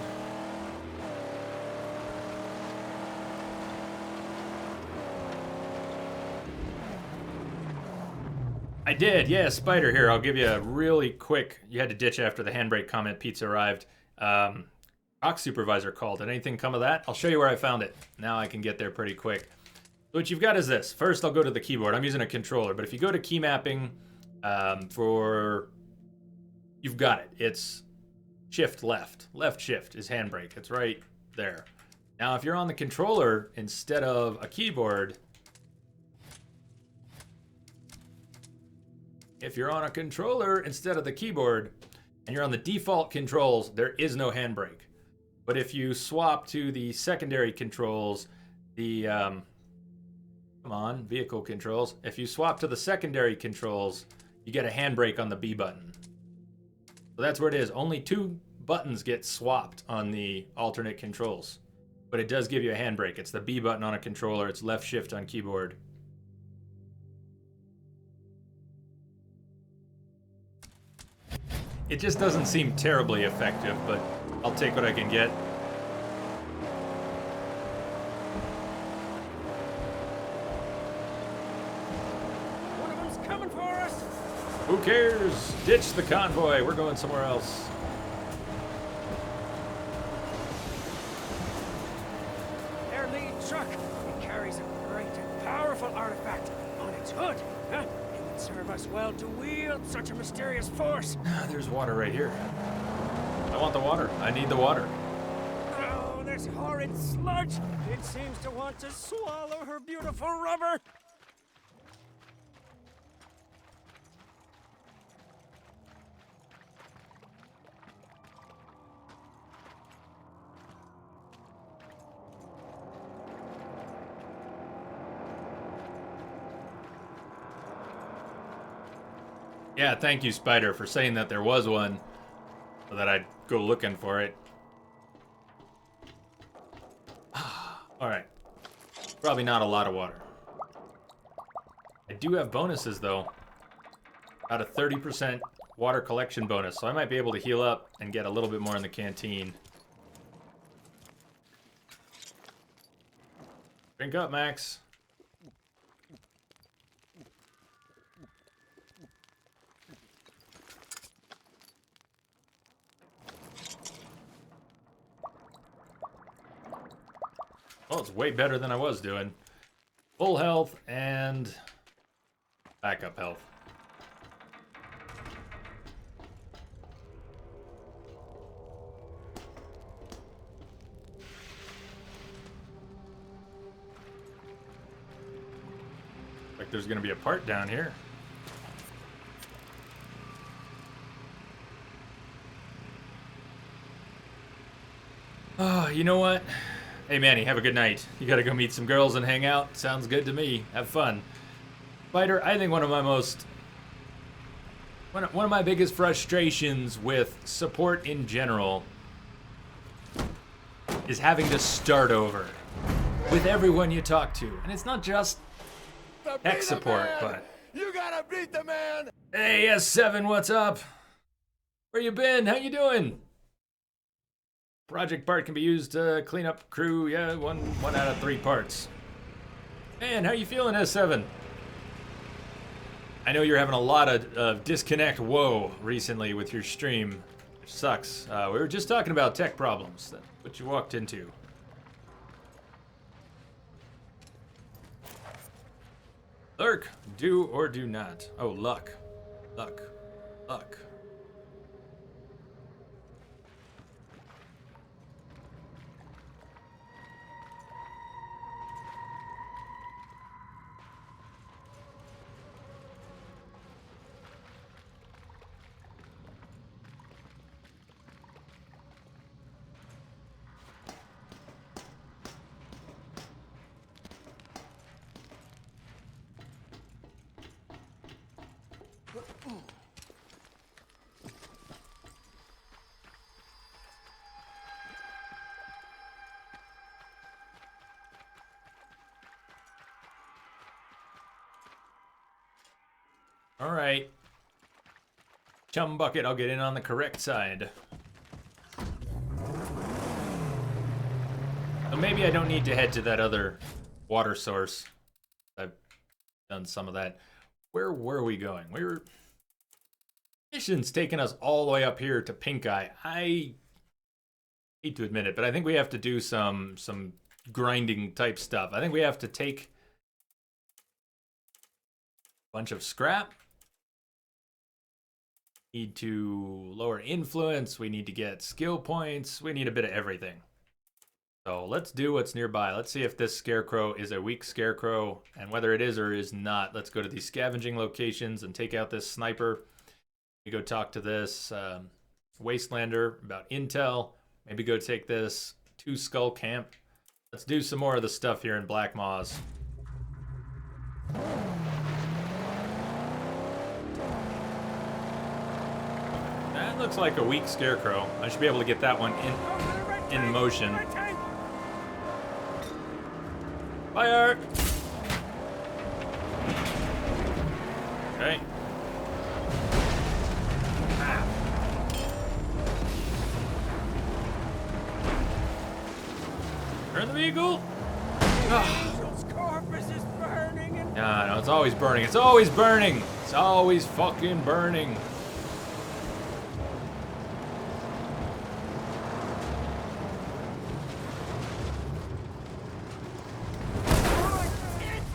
I did, yeah, Spider here. I'll give you a really quick. You had to ditch after the handbrake comment. Pizza arrived. Rock supervisor called. Did anything come of that? I'll show you where I found it. Now I can get there pretty quick. So what you've got is this. First, I'll go to the keyboard. I'm using a controller, but if you go to key mapping, you've got it. It's shift left. Left shift is handbrake. It's right there. Now, if you're on the controller instead of a keyboard, if you're on a controller instead of the keyboard and you're on the default controls, there is no handbrake. But if you swap to the secondary controls, vehicle controls. If you swap to the secondary controls, you get a handbrake on the B button. So that's where it is. Only 2 buttons get swapped on the alternate controls. But it does give you a handbrake. It's the B button on a controller. It's left shift on keyboard. It just doesn't seem terribly effective, but I'll take what I can get. One of them's coming for us. Who cares? Ditch the convoy. We're going somewhere else. Their lead truck. It carries a great and powerful artifact on its hood. Huh? It would serve us well to wield such a mysterious force. There's water right here. I want the water. I need the water. Oh, this horrid sludge. It seems to want to swallow her beautiful rubber. Yeah, thank you, Spider, for saying that there was one, so that I'd go looking for it. Alright. Probably not a lot of water. I do have bonuses, though. Got a 30% water collection bonus, so I might be able to heal up and get a little bit more in the canteen. Drink up, Max. Oh, it's way better than I was doing. Full health and backup health. Like there's gonna be a part down here. Oh, you know what? Hey Manny, have a good night. You gotta go meet some girls and hang out. Sounds good to me. Have fun. Spider, I think one of my biggest frustrations with support in general is having to start over with everyone you talk to. And it's not just tech support, but You gotta beat the man! hey S7, what's up? Where you been? How you doing? Project part can be used to clean up crew. Yeah, one out of 3 parts. Man, how you feeling, S7? I know you're having a lot of disconnect woe recently with your stream, which sucks. We were just talking about tech problems. That's what you walked into. Lurk, do or do not. Oh, luck. Luck. Luck. All right. Chum bucket, I'll get in on the correct side. So maybe I don't need to head to that other water source. I've done some of that. Where were we going? Mission's taking us all the way up here to Pink Eye. I hate to admit it, but I think we have to do some grinding type stuff. I think we have to take a bunch of scrap. Need to lower influence. We need to get skill points. We need a bit of everything. So let's do what's nearby. Let's see if this scarecrow is a weak scarecrow, and whether it is or is not. Let's go to these scavenging locations and take out this sniper. We go talk to this Wastelander about intel. Maybe go take this 2 Skull Camp. Let's do some more of the stuff here in Black Maws. That looks like a weak scarecrow. I should be able to get that one in motion. Fire! Okay. Turn the vehicle. Angel's corpus is burning and No, it's always burning. It's always burning. It's always fucking burning.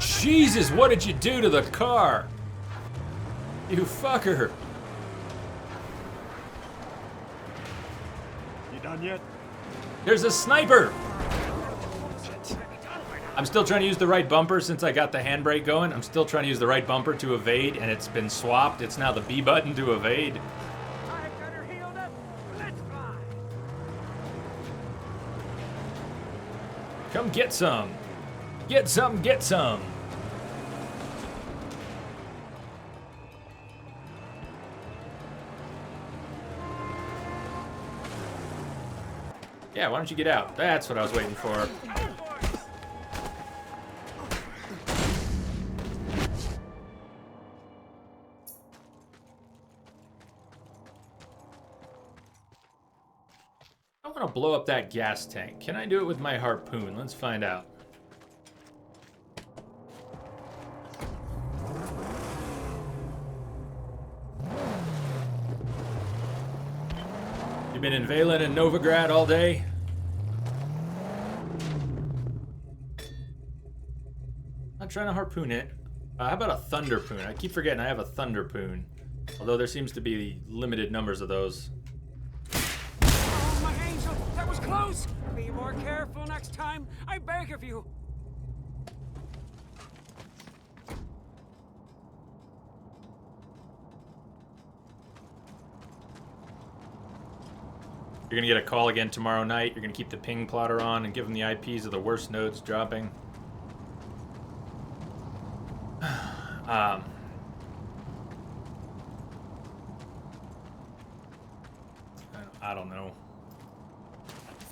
Jesus, what did you do to the car? You fucker. You done yet? There's a sniper. I'm still trying to use the right bumper since I got the handbrake going. I'm still trying to use the right bumper to evade, and it's been swapped. It's now the B button to evade. I've got her healed up. Let's fly. Come get some. Get some, get some. Yeah, why don't you get out? That's what I was waiting for. I want to blow up that gas tank. Can I do it with my harpoon? Let's find out. You been in Valen and Novigrad all day? I'm trying to harpoon it. How about a thunderpoon? I keep forgetting I have a thunderpoon. Although there seems to be limited numbers of those. Oh, my angel, that was close. Be more careful next time. I beg of you. You're gonna get a call again tomorrow night. You're gonna keep the ping plotter on and give them the IPs of the worst nodes dropping. I don't know.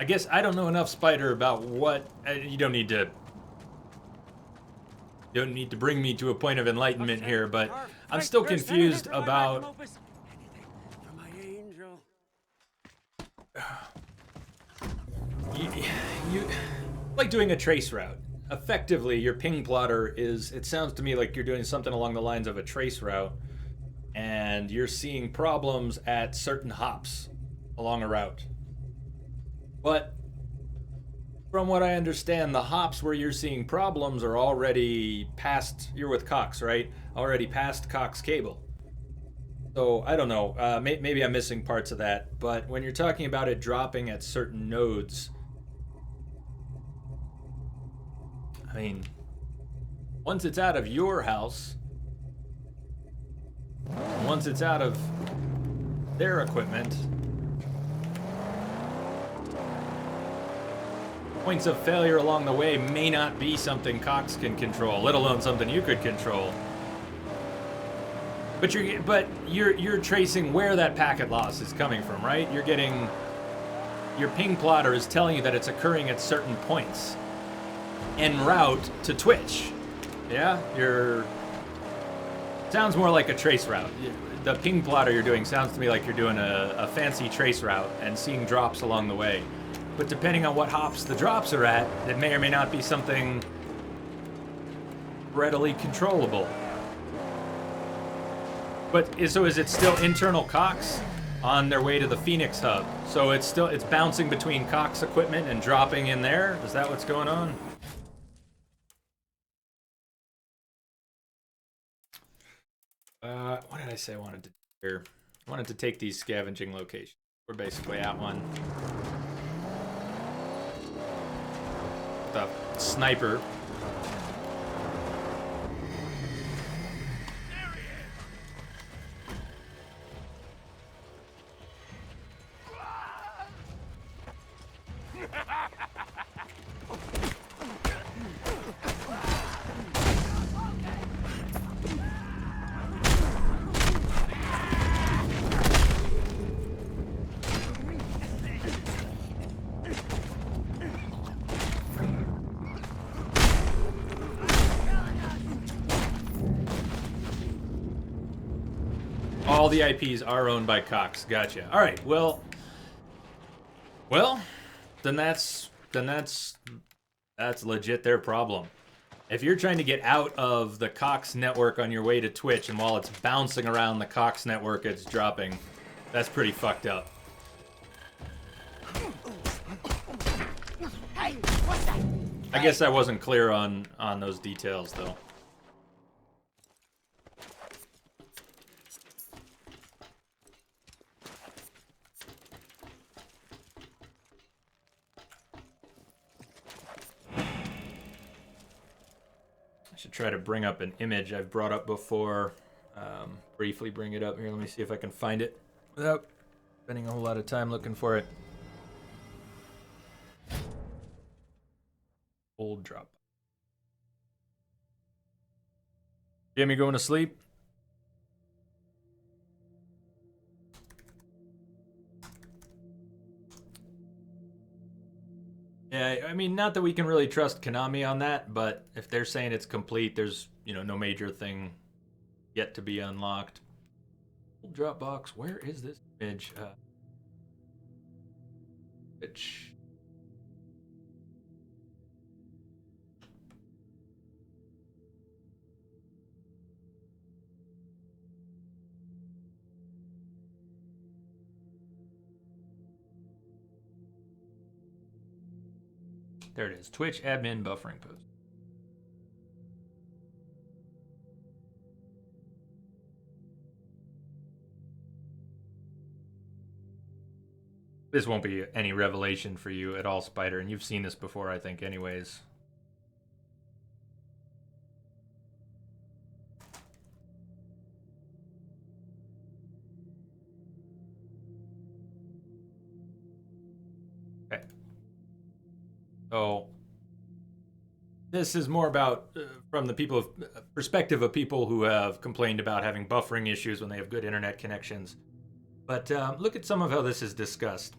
I guess I don't know enough, Spider, about what you don't need to bring me to a point of enlightenment here, but I'm still confused about. You like doing a trace route. effectively, your ping plotter is, it sounds to me like you're doing something along the lines of a trace route, and you're seeing problems at certain hops along a route. But from what I understand, the hops where you're seeing problems are already past, you're with Cox, right? Already past Cox Cable. So, I don't know, maybe I'm missing parts of that, but when you're talking about it dropping at certain nodes, I mean, once it's out of your house, once it's out of their equipment, points of failure along the way may not be something Cox can control, let alone something you could control. But you're tracing where that packet loss is coming from, right? You're getting, your ping plotter is telling you that it's occurring at certain points en route to Twitch. Yeah, sounds more like a trace route. The ping plotter you're doing sounds to me like you're doing a fancy trace route and seeing drops along the way. But depending on what hops the drops are at, it may or may not be something readily controllable. But so is it still internal Cox on their way to the Phoenix hub? So it's bouncing between Cox equipment and dropping in there? Is that what's going on? What did I say I wanted to do here? I wanted to take these scavenging locations. We're basically at one. The sniper. All the IPs are owned by Cox. Gotcha. All right. Well, then that's legit their problem. If you're trying to get out of the Cox network on your way to Twitch, and while it's bouncing around the Cox network, it's dropping, that's pretty fucked up. Hey, what's that? I guess I wasn't clear on those details, though. Should try to bring up an image I've brought up before. Briefly bring it up here. Let me see if I can find it without spending a whole lot of time looking for it. Old drop. Jimmy going to sleep? Yeah, I mean, not that we can really trust Konami on that, but if they're saying it's complete, there's, no major thing yet to be unlocked. Old Dropbox, where is this image? Which... There it is. Twitch admin buffering post. This won't be any revelation for you at all, Spider, and you've seen this before, I think, anyways. Okay. So this is more about from the perspective of people who have complained about having buffering issues when they have good internet connections. But look at some of how this is discussed.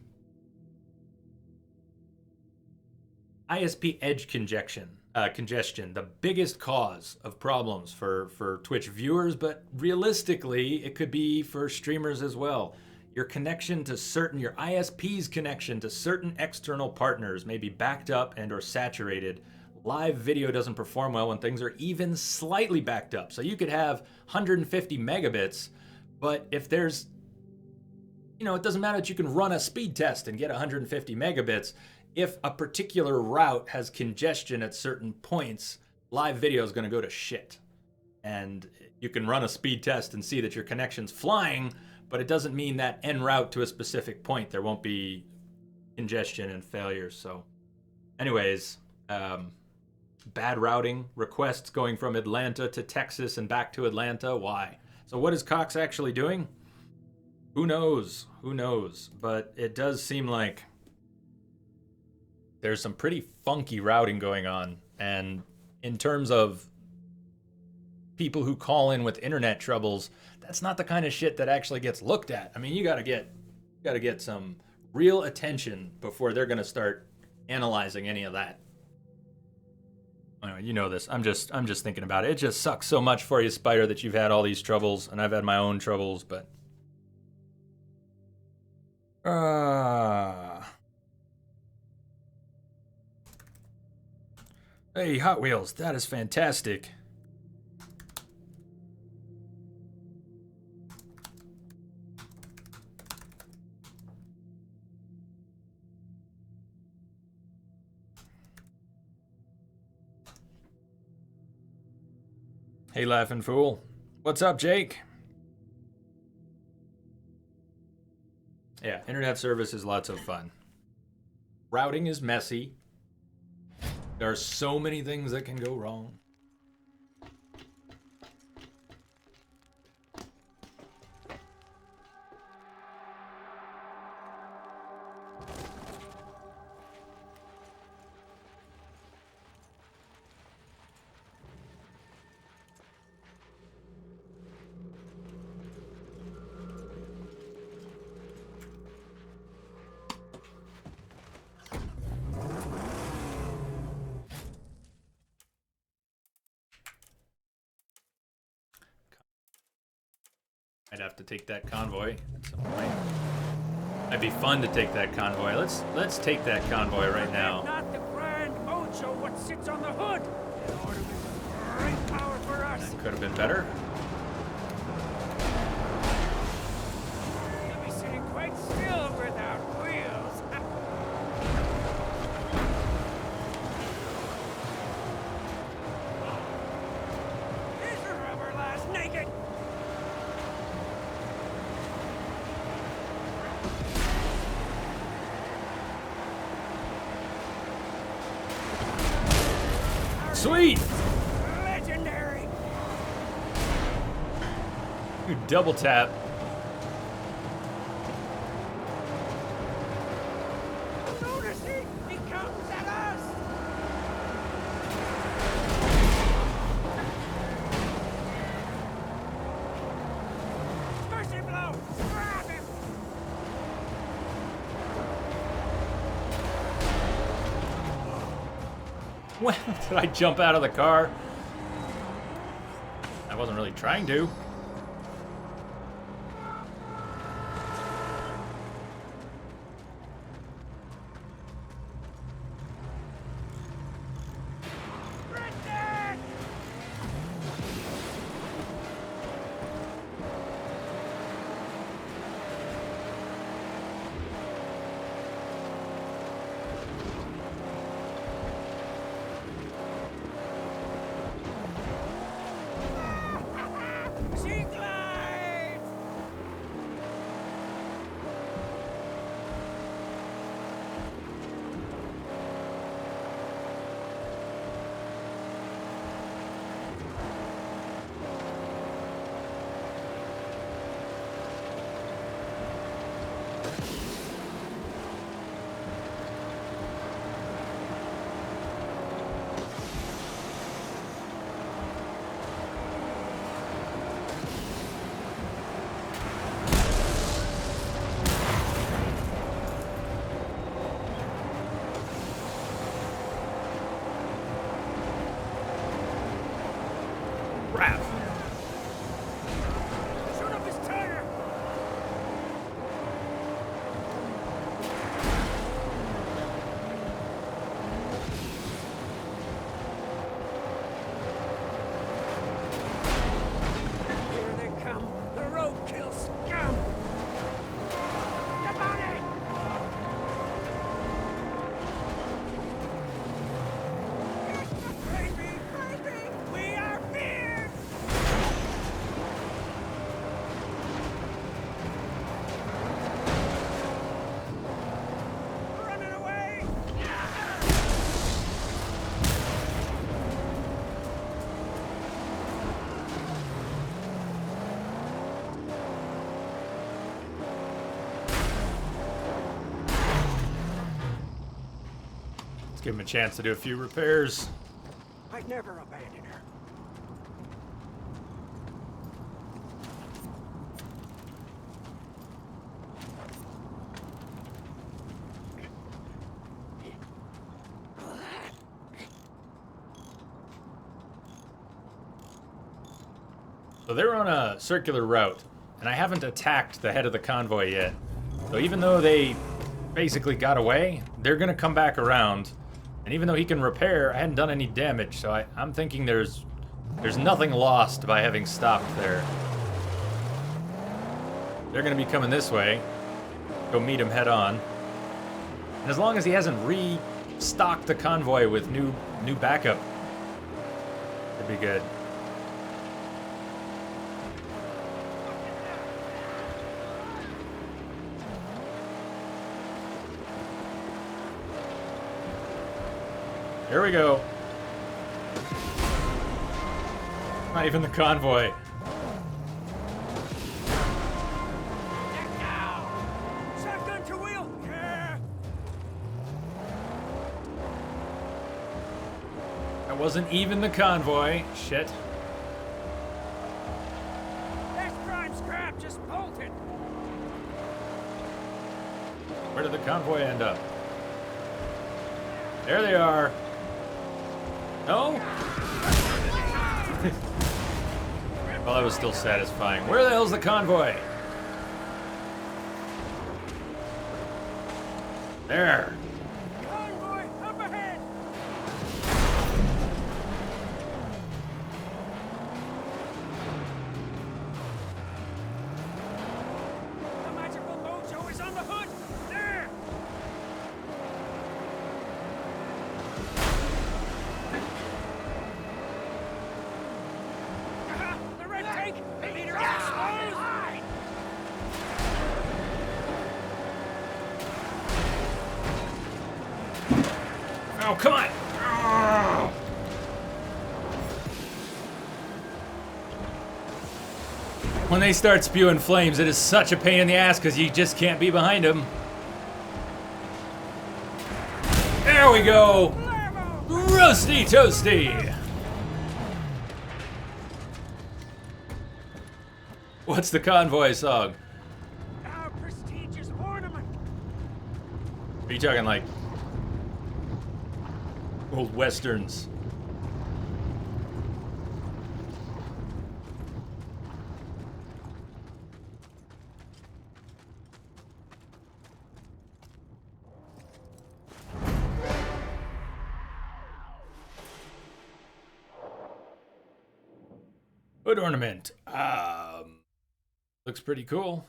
ISP edge congestion, the biggest cause of problems for Twitch viewers, but realistically, it could be for streamers as well. Your ISP's connection to certain external partners may be backed up and or saturated, live video doesn't perform well when things are even slightly backed up. So you could have 150 megabits, but if there's, it doesn't matter that you can run a speed test and get 150 megabits. If a particular route has congestion at certain points, live video is going to go to shit. And you can run a speed test and see that your connection's flying, but it doesn't mean that en route to a specific point there won't be congestion and failures. So anyways, bad routing, requests going from Atlanta to Texas and back to Atlanta. Why? So what is Cox actually doing? Who knows? Who knows? But it does seem like there's some pretty funky routing going on. And in terms of people who call in with internet troubles, that's not the kind of shit that actually gets looked at. I mean, you gotta get some real attention before they're gonna start analyzing any of that. Anyway, you know this. I'm just thinking about it. It just sucks so much for you, Spider, that you've had all these troubles, and I've had my own troubles, but hey, Hot Wheels, that is fantastic. Hey, Laughing Fool. What's up, Jake? Yeah, internet service is lots of fun. Routing is messy. There are so many things that can go wrong. I'd have to take that convoy at some point. It'd be fun to take that convoy. Let's take that convoy right now. Not the Grand Ocho, what sits on the hood. In order to great power for us. That could have been better. You'll be sitting quite still without wheels. Here's a rubber lass naked. Sweet! Legendary! You double tap. Notice he comes at us! Mercy blow! Grab him! When did I jump out of the car? I wasn't really trying to. give him a chance to do a few repairs. I'd never abandon her. So they're on a circular route, and I haven't attacked the head of the convoy yet. So even though they basically got away, they're gonna come back around. And even though he can repair, I hadn't done any damage, so I'm thinking there's nothing lost by having stopped there. They're gonna be coming this way. Go meet him head on. And as long as he hasn't restocked the convoy with new backup, it'd be good. Here we go. Not even the convoy. Shotgun to wheel! Yeah. That wasn't even the convoy. Shit. There's prime scrap, just bolted. Where did the convoy end up? There they are. No? Well, that was still satisfying. Where the hell's the convoy? There. Convoy, up ahead! The magical mojo is on the hood! There! The red tank! The leader is exposed! Oh, come on! Oh. When they start spewing flames, it is such a pain in the ass because you just can't be behind them. There we go! Roasty toasty! What's the convoy song? Our prestigious ornament! Are you talking like old westerns? Hood ornament. Looks pretty cool.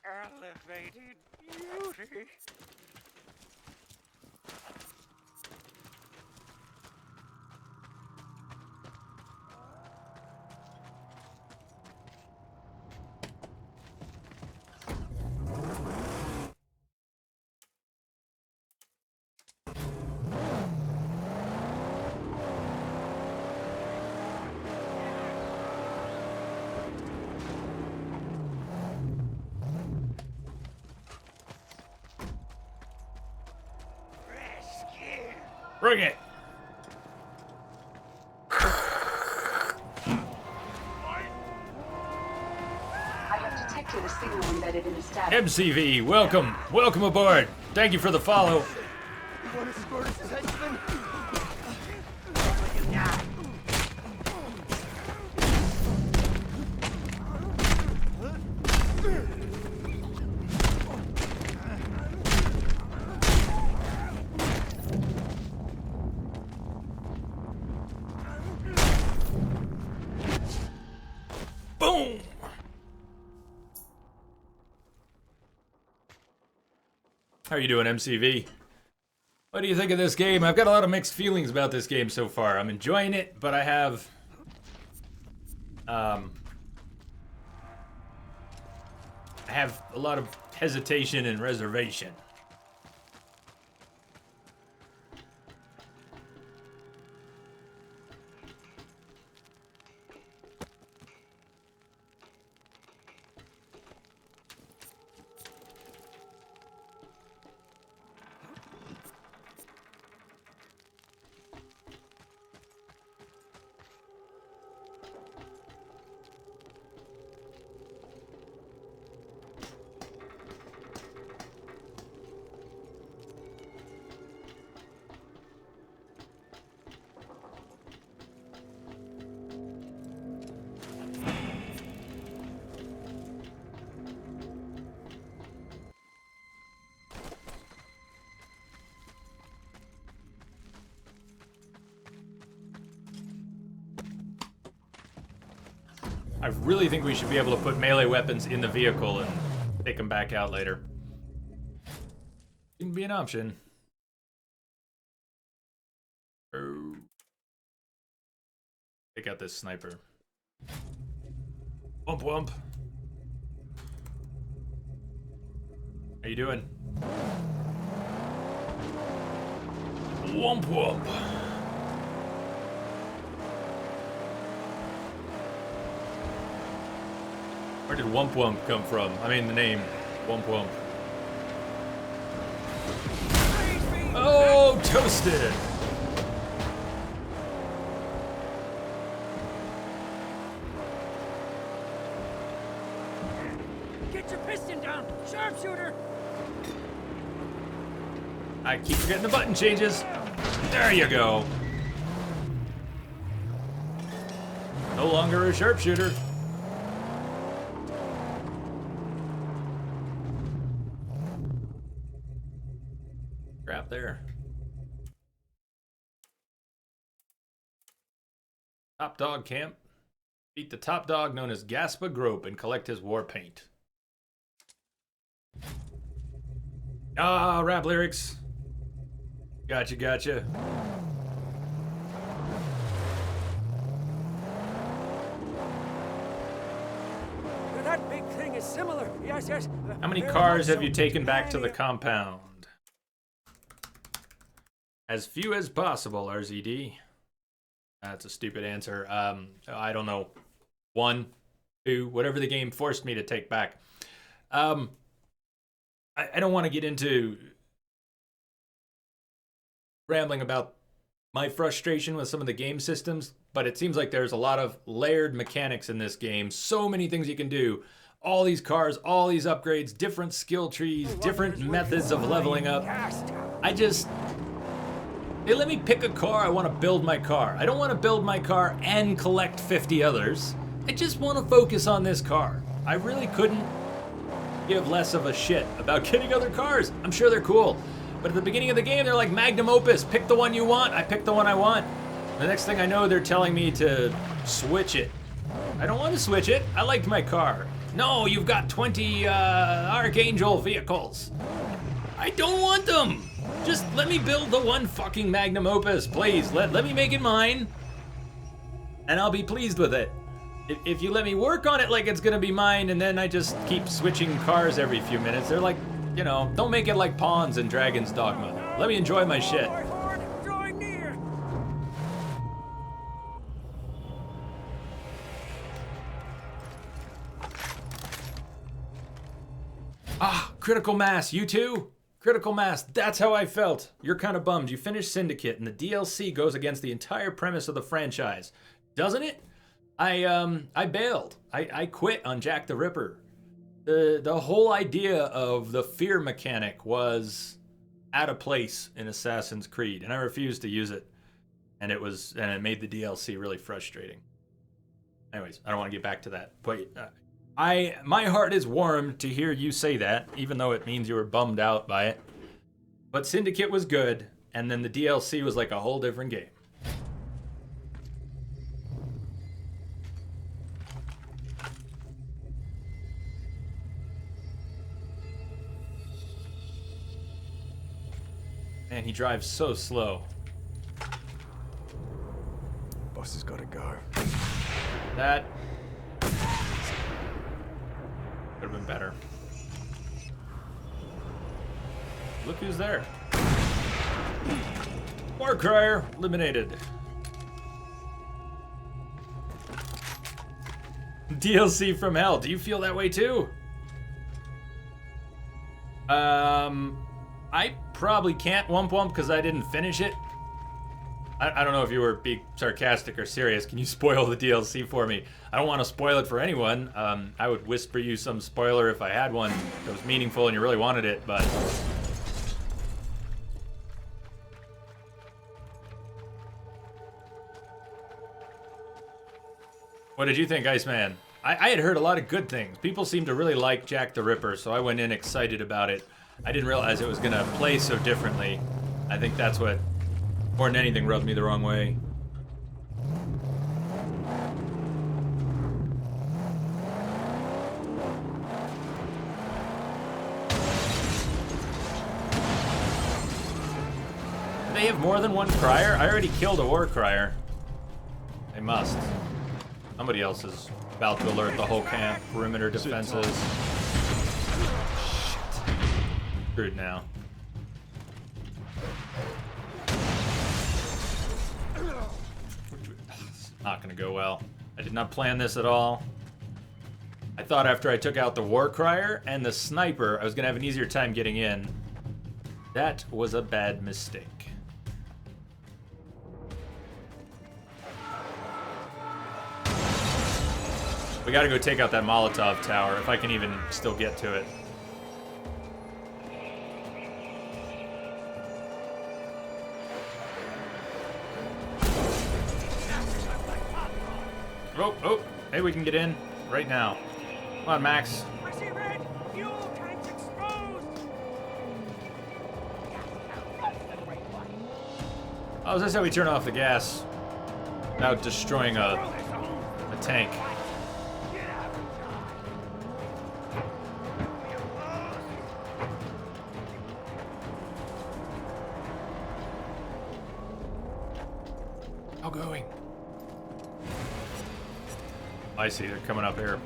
Elevated beauty. Bring it. I have detected a signal embedded in the static. MCV, welcome. Welcome aboard. Thank you for the follow. One of Spartus' henchmen? Boom. How are you doing, MCV? What do you think of this game? I've got a lot of mixed feelings about this game so far. I'm enjoying it, but I have a lot of hesitation and reservation. I really think we should be able to put melee weapons in the vehicle and take them back out later. Can be an option. Oh. Take out this sniper. Wump wump. How you doing? Wump wump. Where did Wump Wump come from? I mean the name. Wump Wump. Oh, toasted! Get your piston down! Sharpshooter! I keep forgetting the button changes. There you go. No longer a sharpshooter. Crap there. Top dog camp. Beat the top dog known as Gaspa Grope and collect his war paint. Ah, rap lyrics. Gotcha, gotcha. That big thing is similar. Yes, yes. How many Very cars much have you so. taken back to the compound? As few as possible, RZD. That's a stupid answer. I don't know. 1, 2, whatever the game forced me to take back. I don't want to get into rambling about my frustration with some of the game systems, but it seems like there's a lot of layered mechanics in this game. So many things you can do. All these cars, all these upgrades, different skill trees, different methods of leveling up. They let me pick a car, I want to build my car. I don't want to build my car and collect 50 others. I just want to focus on this car. I really couldn't give less of a shit about getting other cars. I'm sure they're cool. But at the beginning of the game, they're like magnum opus. Pick the one you want. I pick the one I want. The next thing I know, they're telling me to switch it. I don't want to switch it. I liked my car. No, you've got 20 Archangel vehicles. I don't want them. Just let me build the one fucking magnum opus, please. Let me make it mine, and I'll be pleased with it. If you let me work on it like it's gonna be mine, and then I just keep switching cars every few minutes, they're like, you know, don't make it like Pawns and Dragon's Dogma. Let me enjoy my shit. Drawing near. Ah, Critical Mass, you too? Critical Mass, that's how I felt. You're kind of bummed. You finished Syndicate, and the DLC goes against the entire premise of the franchise. Doesn't it? I bailed. I quit on Jack the Ripper. The whole idea of the fear mechanic was out of place in Assassin's Creed, and I refused to use it. And it made the DLC really frustrating. Anyways, I don't want to get back to that. But my heart is warm to hear you say that, even though it means you were bummed out by it. But Syndicate was good, and then the DLC was like a whole different game. Man, he drives so slow. Boss has got to go. That could have been better. Look who's there. Warcrier eliminated. DLC from hell. Do you feel that way too? I probably can't Wump Wump because I didn't finish it. I don't know if you were being sarcastic or serious. Can you spoil the DLC for me? I don't want to spoil it for anyone. I would whisper you some spoiler if I had one that was meaningful and you really wanted it, but... What did you think, Iceman? I had heard a lot of good things. People seem to really like Jack the Ripper, so I went in excited about it. I didn't realize it was going to play so differently. I think that's what, more than anything, rubbed me the wrong way. They have more than one crier? I already killed a war crier. They must. Somebody else is about to alert the whole camp. Perimeter defenses. Shit. Screwed now. Not gonna go well. I did not plan this at all. I thought after I took out the war crier and the sniper, I was gonna have an easier time getting in. That was a bad mistake. We gotta go take out that Molotov tower, if I can even still get to it. Oh, oh, hey, we can get in right now. Come on, Max. I see red! Fuel tanks exposed! Oh, is this how we turn off the gas without destroying a tank? How going? I see, they're coming up here.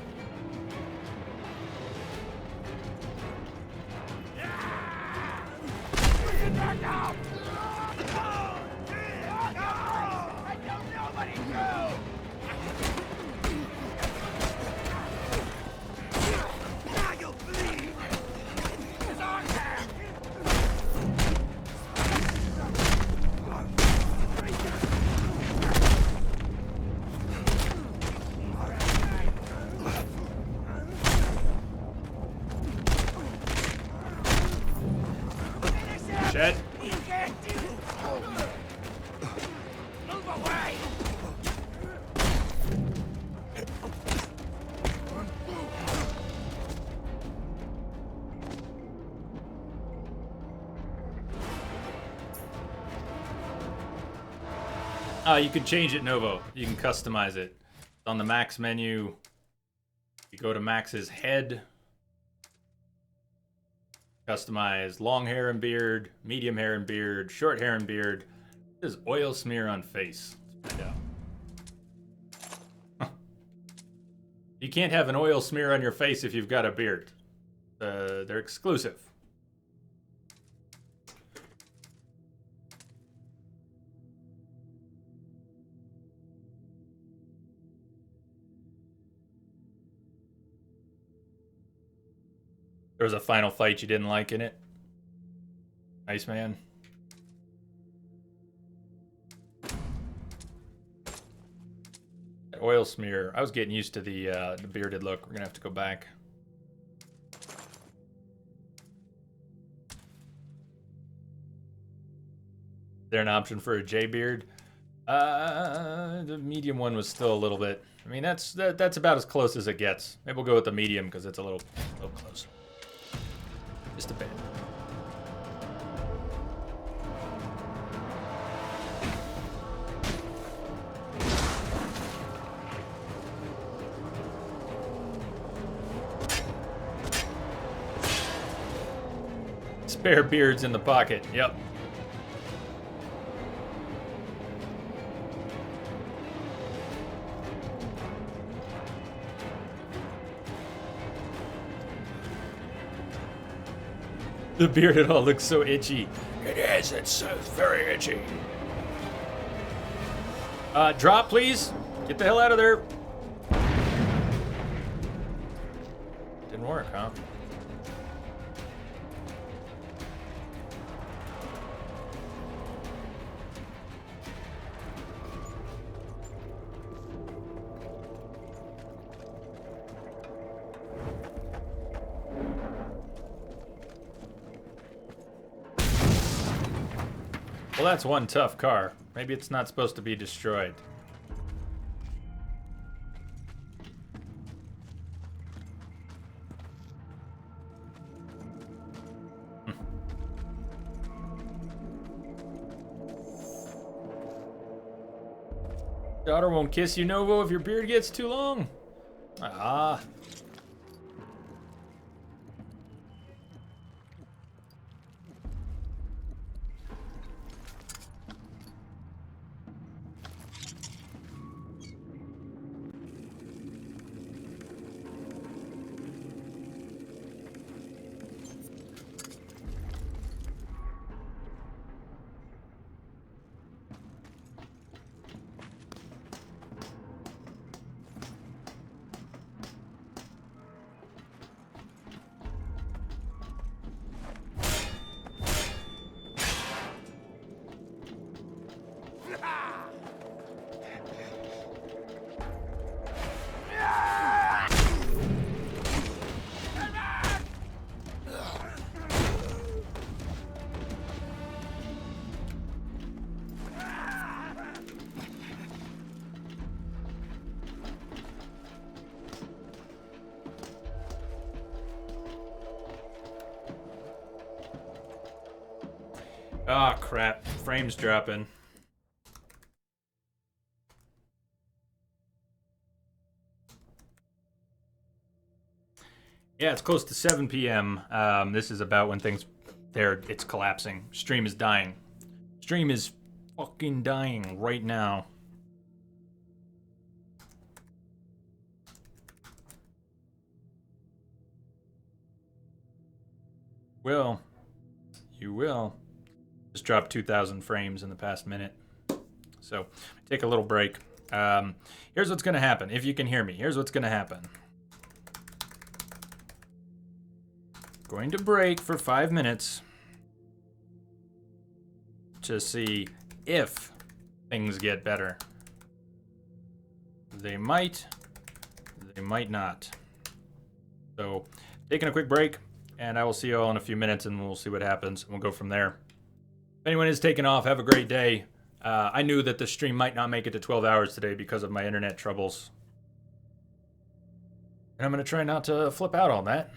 Shit. Move away! You can change it, Novo. You can customize it. On the Max menu, you go to Max's head. Customize long hair and beard, medium hair and beard, short hair and beard. This is oil smear on face. Let's find out. You can't have an oil smear on your face if you've got a beard. They're exclusive. There was a final fight you didn't like in it? Nice, man. That oil smear. I was getting used to the bearded look. We're gonna have to go back. Is there an option for a J beard? The medium one was still a little bit. I mean, that's about as close as it gets. Maybe we'll go with the medium because it's a little closer. Just a bit. Spare beards in the pocket. Yep. The beard at all looks so itchy. It is. It's very itchy. Drop, please. Get the hell out of there. Didn't work, huh? Well, that's one tough car. Maybe it's not supposed to be destroyed. Daughter won't kiss you, Novo, if your beard gets too long. Ah. Ah, crap. Frames dropping. Yeah, it's close to 7 p.m. This is about when it's collapsing. Stream is dying. Stream is fucking dying right now. Well, you will. Just dropped 2,000 frames in the past minute. So, take a little break. Here's what's going to happen. If you can hear me, here's what's going to happen. Going to break for 5 minutes to see if things get better. They might not. So, taking a quick break, and I will see you all in a few minutes, and we'll see what happens, and we'll go from there. If anyone is taking off, have a great day. I knew that the stream might not make it to 12 hours today because of my internet troubles. And I'm going to try not to flip out on that.